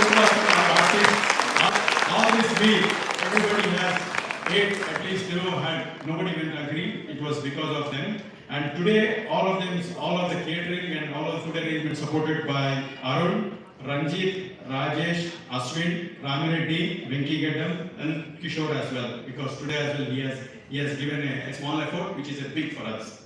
our artists. All this week, everybody has ate, at least nobody went hungry. It was because of them. And today, all of the catering and all of the food arrangements supported by Arun, Ranjit, Rajesh, Ashwin, Ramireddy, Venki Gaddam, and Kishore as well. Because today as well he has given a small effort, which is a big for us.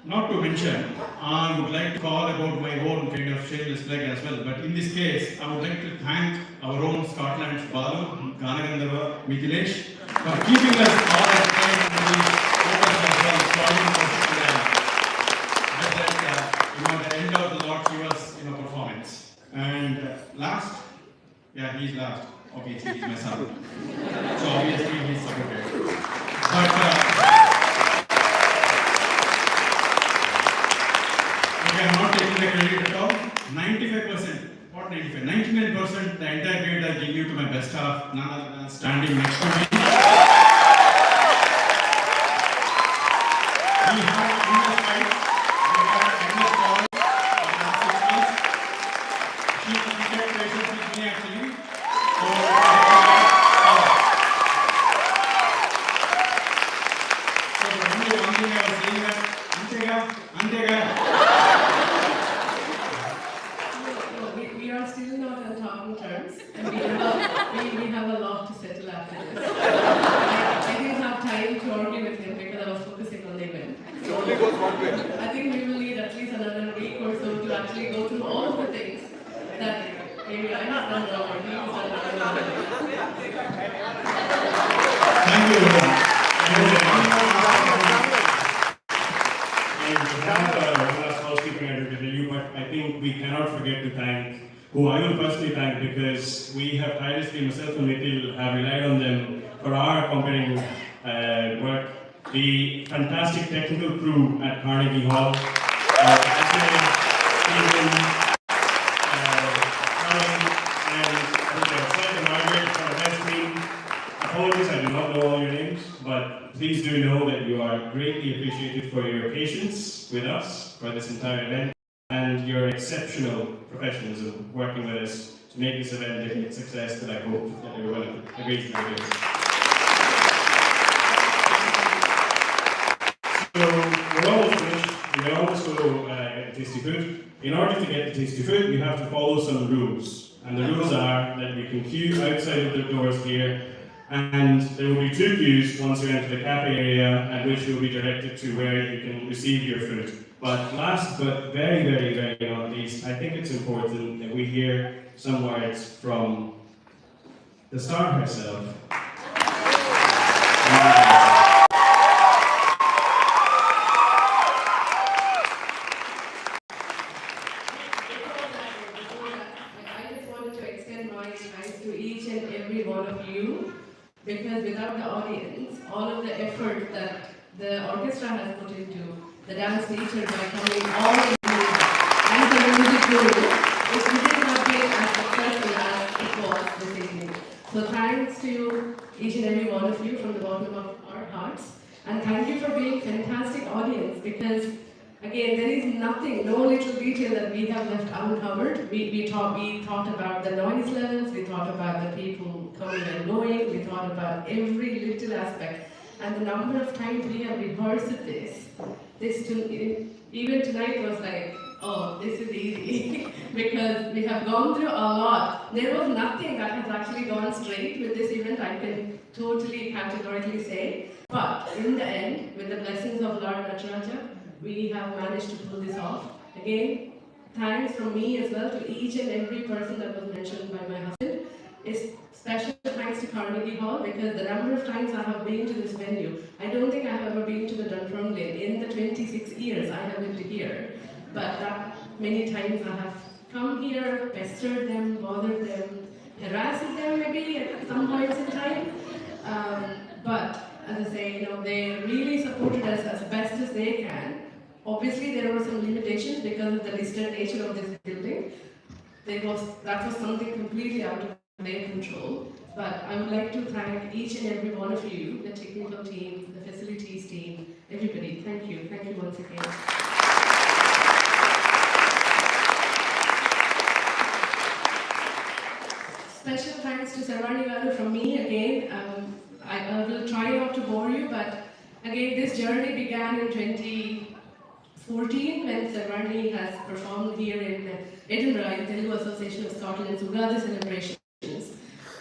Not to mention, I would like to call about my own kind of shameless plug as well. But in this case, I would like to thank our own Scotland's Balu, Ganagandhara, Mithilesh, for keeping us all entertained in these focus as well, solving for the end of the Lord Shiva's performance. And last, he's last. Obviously, he's my son. So obviously, he's supported. But I'm not taking the credit at all. 95%, what 95? 99%, the entire credit I give you to my best half, none other than standing next to me. We have endless fights, we have endless calls for the last 6 months. She kept patience with me actually. So the only one thing I was saying that, Antega. We are still not on talking terms, and we have a lot to settle after this. I didn't have time to argue with him because I was focusing on the event. It only goes one way. I think we will need at least another week or so to actually go through all of the things that maybe I have done wrong or he has done wrong. Thank you. One last housekeeping I have to tell you, but I think we cannot forget to thank, who I will personally thank, because we have tirelessly, myself and Nikhil, have relied on them for our accompanying work. The fantastic technical crew at Carnegie Hall, Stephen, and Margaret from the best team. Apologies, I do not know all your names, but please do know that you are greatly appreciated for your patience with us for this entire event and your exceptional professionalism working with us to make this event a success that I hope that everyone agrees with it. So we're almost finished. We almost go get the tasty food. In order to get the tasty food, you have to follow some rules. And the rules are that you can queue outside of the doors here, and there will be 2 queues once you enter the cafe area, at which you will be directed to where you can receive your food. But last but very, very, very not least, I think it's important that we hear some words from the star herself. Because without the audience, all of the effort that the orchestra has put into, the dance teacher by coming all in and the music guru, it would not be as successful as it was this evening. So thanks to each and every one of you from the bottom of our hearts, and thank you for being fantastic audience, because again, there is nothing, no little detail that we have left uncovered. We thought about the noise levels, we thought about the people coming and going, we thought about every little aspect. And the number of times we have rehearsed this even tonight was like, oh, this is easy. Because we have gone through a lot. There was nothing that has actually gone straight with this event, I can totally categorically say. But in the end, with the blessings of Lord Nataraja, we have managed to pull this off. Again, thanks from me as well to each and every person that was mentioned by my husband. It's special thanks to Carnegie Hall because the number of times I have been to this venue, I don't think I have ever been to the Dunfermline in the 26 years I have lived here. But that many times I have come here, pestered them, bothered them, harassed them maybe at some points in time. But as I say, they really supported us as best as they can. Obviously, there were some limitations because of the listed nature of this building. That was something completely out of their control. But I would like to thank each and every one of you, the technical team, the facilities team, everybody. Thank you. Thank you once again. Special thanks to Sarvani Garu from me again. I will try not to bore you, but again, this journey began in 2014 when Sarvani has performed here in Edinburgh in Telugu Association of Scotland's Ugadi celebrations.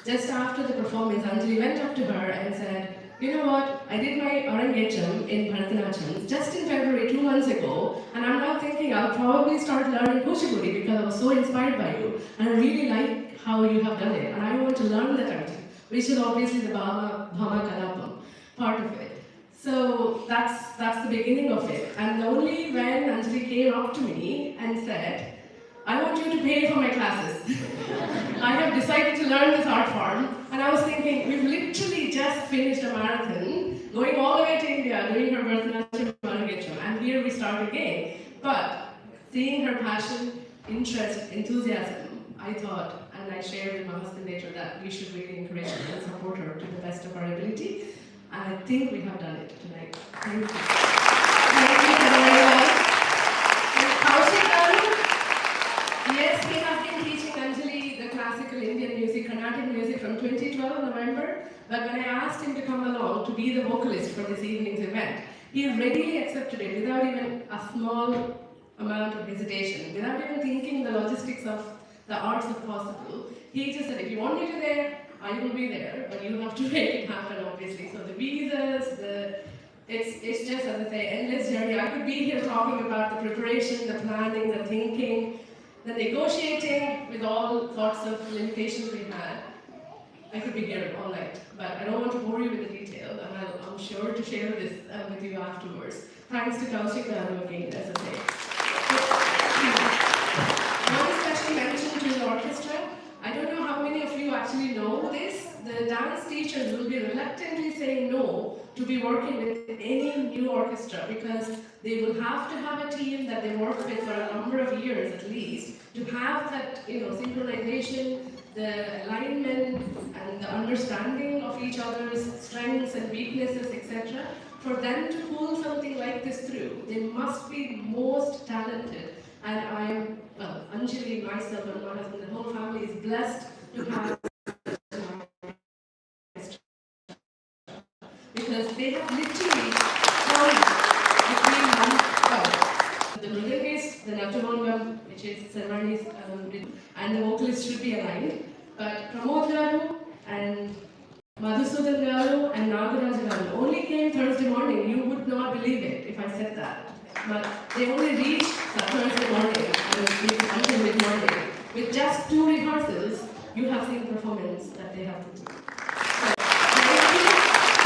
Just after the performance, Anjali went up to her and said, "You know what? I did my Rangapravesam in Bharatanatyam just in February 2 months ago, and I'm now thinking I'll probably start learning Kuchipudi because I was so inspired by you, and I really like how you have done it, and I want to learn that art, which is obviously the Bhama Kalapam part of it." So that's the beginning of it. And only when Anjali came up to me and said, "I want you to pay for my classes. I have decided to learn this art form." And I was thinking, we've literally just finished a marathon, going all the way to India, doing her Bharatanatyam, and here we start again. But seeing her passion, interest, enthusiasm, I thought, and I shared with my husband later, that we should really encourage her and support her to the best of our ability. And I think we have done it tonight. Thank you. Thank you very much. And Kaushik Garu, yes, he has been teaching Anjali the classical Indian music, Carnatic music from 2012 November. But when I asked him to come along to be the vocalist for this evening's event, he readily accepted it without even a small amount of hesitation, without even thinking the logistics of the arts if possible. He just said, "If you want me to there, I will be there, but you have to make it happen, obviously." So the visas, it's just, as I say, endless journey. I could be here talking about the preparation, the planning, the thinking, the negotiating with all sorts of limitations we had. I could be here all night, but I don't want to bore you with the details, and I'm sure to share this with you afterwards. Thanks to Kaushik Garu again, as I say. One special mention to the orchestra. I don't know how many of you actually know this. The dance teachers will be reluctantly saying no to be working with any new orchestra because they will have to have a team that they work with for a number of years at least to have that synchronization, the alignment and the understanding of each other's strengths and weaknesses, etc. For them to pull something like this through, they must be most talented. And Anjali, myself, and my husband, the whole family is blessed to have because they have literally come between the mridangist, the Natuvangam, which is Sarvani's and the vocalist should be aligned. But Pramod Garu and Madhusudan Garu and Nagaraj Garu only came Thursday morning. You would not believe it if I said that. But they only reached Thursday morning until mid-morning. With just 2 rehearsals, you have seen the performance that they have put through.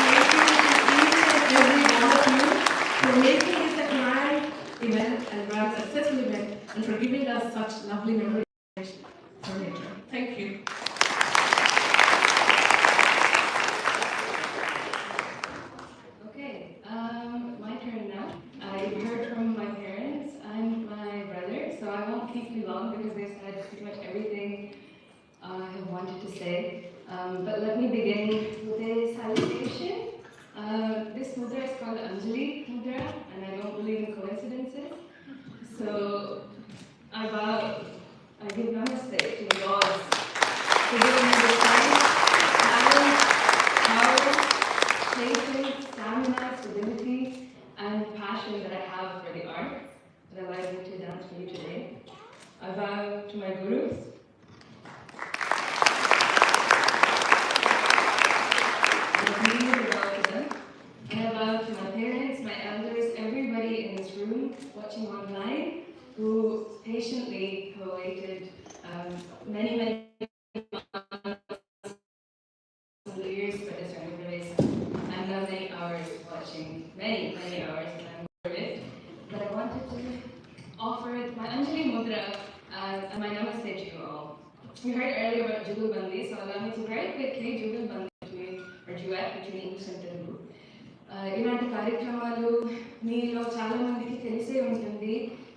Thank you to each and every one of you for making this a grand event and grand successful event and for giving us such lovely memories for later. Thank you. Okay, my turn now. I heard from my parents and my brother, so I won't keep you long because they said pretty much everything I have wanted to say. But let me begin with a salutation. This mudra is called Anjali mudra, and I don't believe in coincidences. So I give namaste to the gods for giving me the strength, talent, power, patience, stamina, stability, and passion that I have for the art that allows me to dance for you today. I vow to my gurus, and I vow to them, and I vow to my parents, my elders, everybody in this room, watching online, watching many, many hours, and I'm over it. But I wanted to offer my Anjali Mudra and my namaste to you all. We heard earlier about Jugal Bandi, so allow me to very quickly Jugal Bandi or duet between English and Telugu. ఇలాంటి కార్యక్రమాలు మీలో చాలా మందికి తెలిసే ఉంటుంది.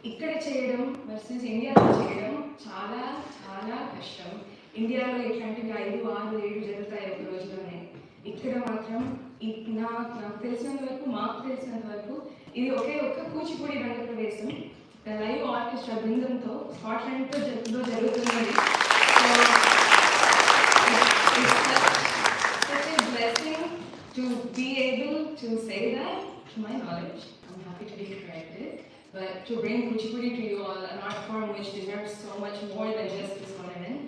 ఇక్కడ చేయడం versus ఇండియాలో చేయడం చాలా చాలా కష్టం. ఇండియాలో ఇట్లాంటివి 5, 6, 7 జరుగుతాయి ఒక రోజులోనే. ఇక్కడ మాత్రం నాకు తెలిసినంత వరకు, మాకు తెలిసినంత వరకు ఇది ఒక్క కూచిపూడి రంగప్రవేశం లైవ్ ఆర్కెస్ట్రా బృందంతో స్కాట్లాండ్లో జరుగుతున్నది. Such a blessing to be able to say that, to my knowledge. I'm happy to be corrected, but to bring Kuchipudi to you all, an art form which deserves so much more than just this one event.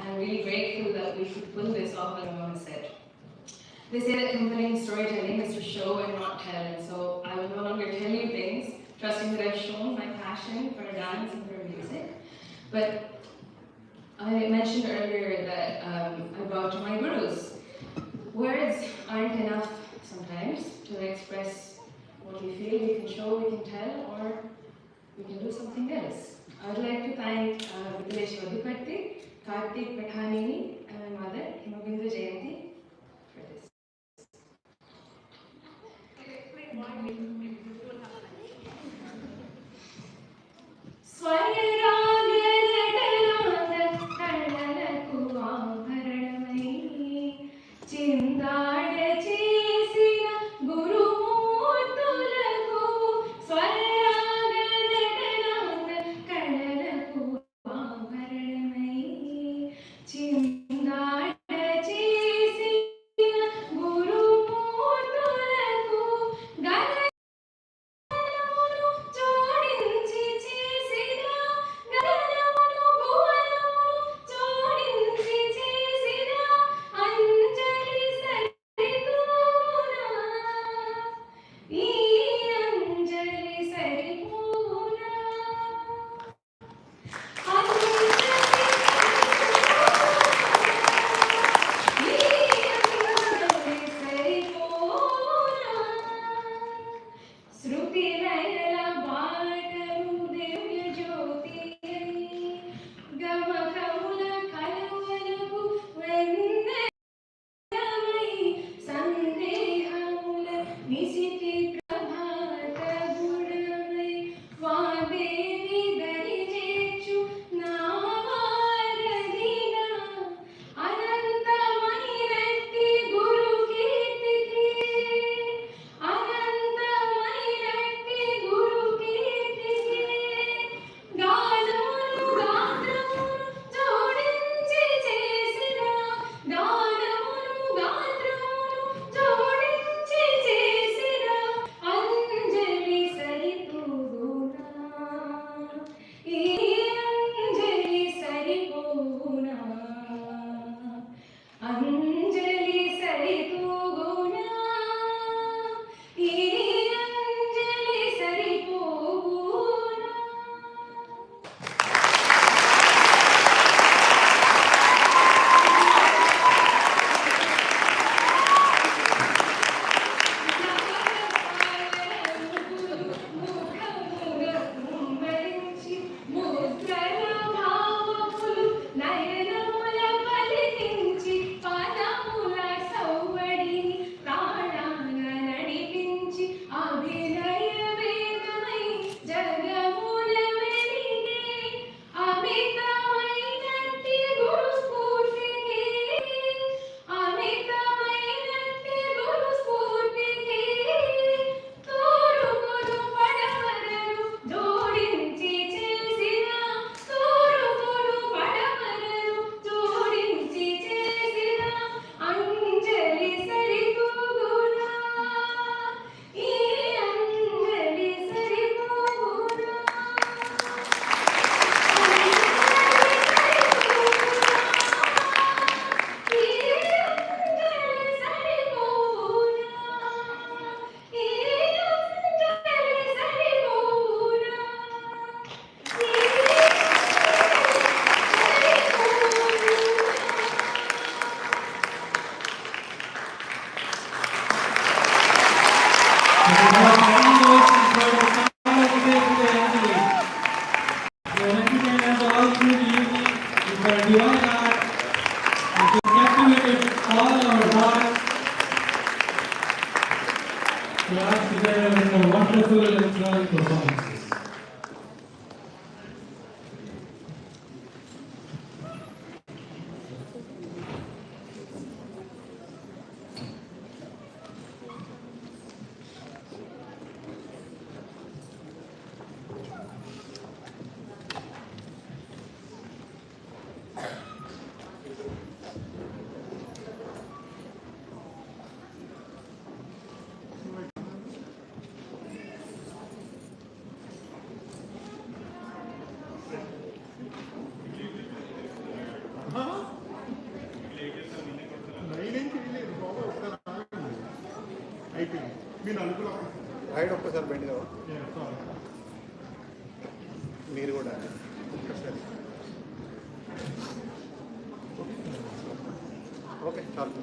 I'm really grateful that we could pull this off, like Mama said. They say that compelling storytelling is to show and not tell, and so I will no longer tell you things, trusting that I've shown my passion for dance and for music. But I mentioned earlier that I bow to my gurus. Words aren't enough sometimes to express what we feel. We can show, we can tell, or we can do something else. I would like to thank Vitalesh Vadupatti, Kartik Pathanini, and my mother, Himabindu Jayanty, for this. Our cameras is going to come out today to the Anjali. You entertain us all through the evening with your divine art and you captivated all our hearts. You are together with a wonderful electronic performances. Ride ఒక్కసారి బండి మీరు కూడా ఒక్కసారి okay చాలు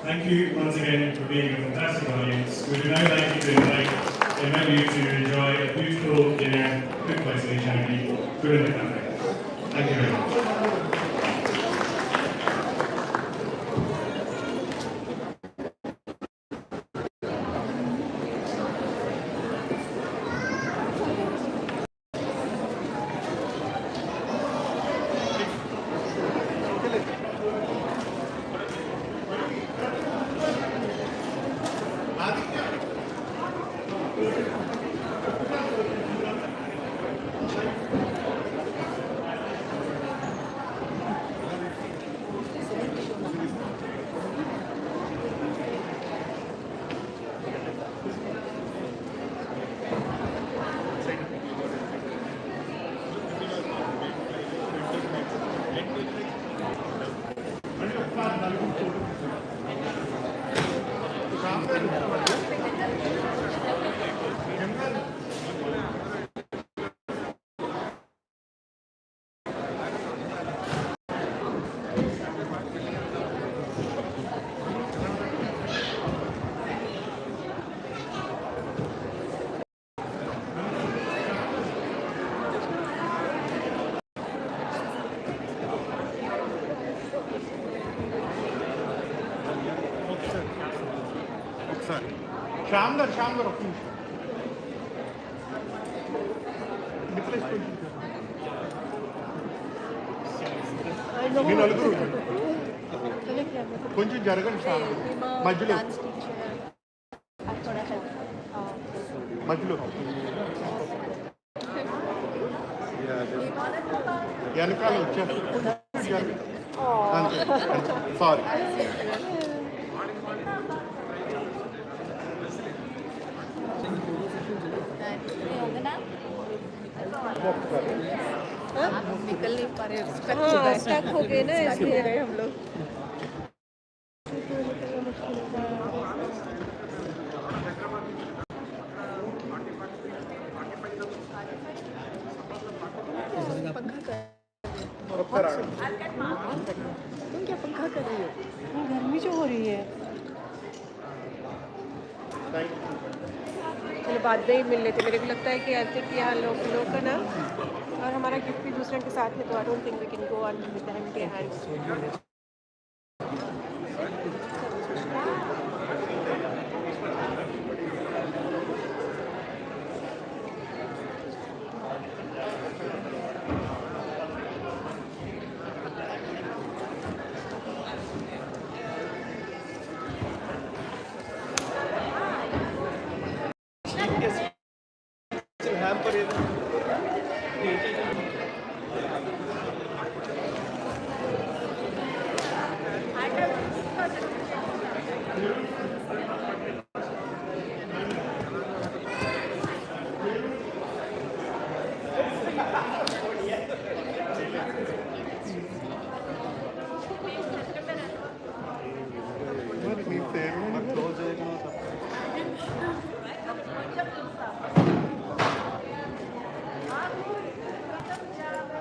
Thank you once again for being a fantastic audience. We would now like you to invite you to enjoy a beautiful dinner cooked by Jayanty during the cafe. Thank you very much. ఒకసారి శ్యామ్ గారు ఒక్క నిమిషం మీ నలుగురు కొంచెం జరగండి శ్యామ్ మధ్యలో మధ్యలో వెనకాల వచ్చేస్తారు సారీ निकल नहीं पा रहे स्टक हो गए ना इसलिए रहे हम लोग तुम क्या पंखा कर रही हो गर्मी जो हो रही है चलो बाद में ही मिल लेते मेरे को लगता है कि आते कि यहाँ लोग का ना और हमारा गिफ्ट भी दूसरे के साथ है तो I don't think we can go on with empty hands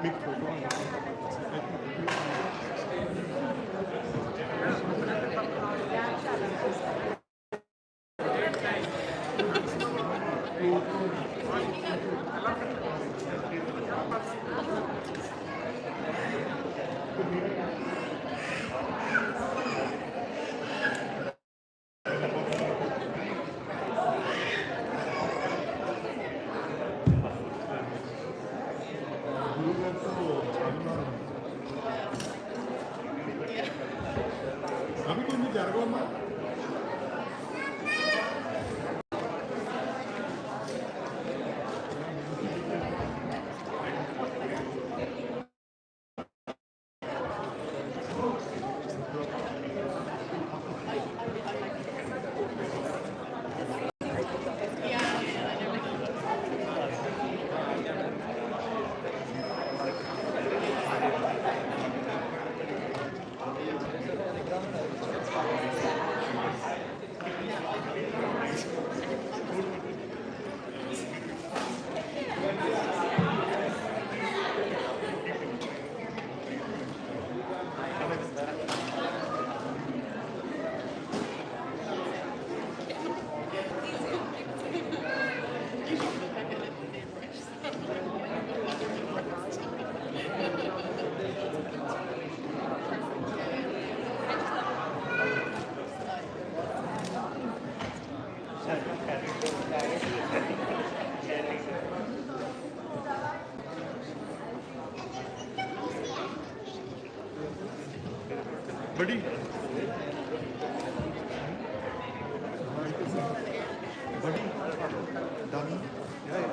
మీకు ఫోటో అవి కొంచెం జరగమ్మా. Buddy. Buddy. Done. Yeah.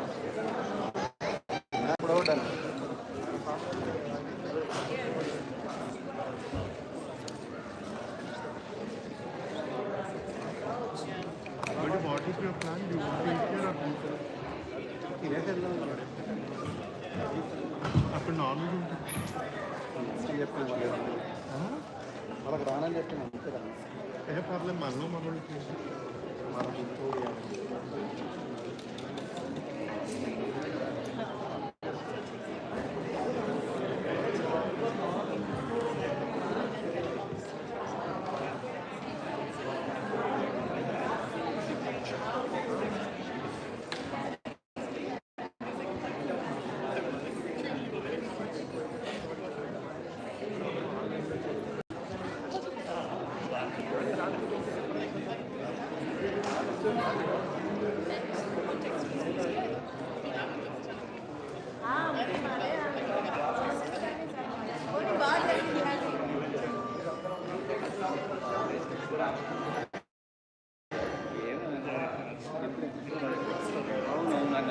Done. Buddy, what is your plan? You want to eat here or అప్పుడు నార్మల్గా ఉంటుంది. వాళ్ళకి రానని చెప్పి ఏ పర్లేదు మనలో మనోళ్ళు చేసి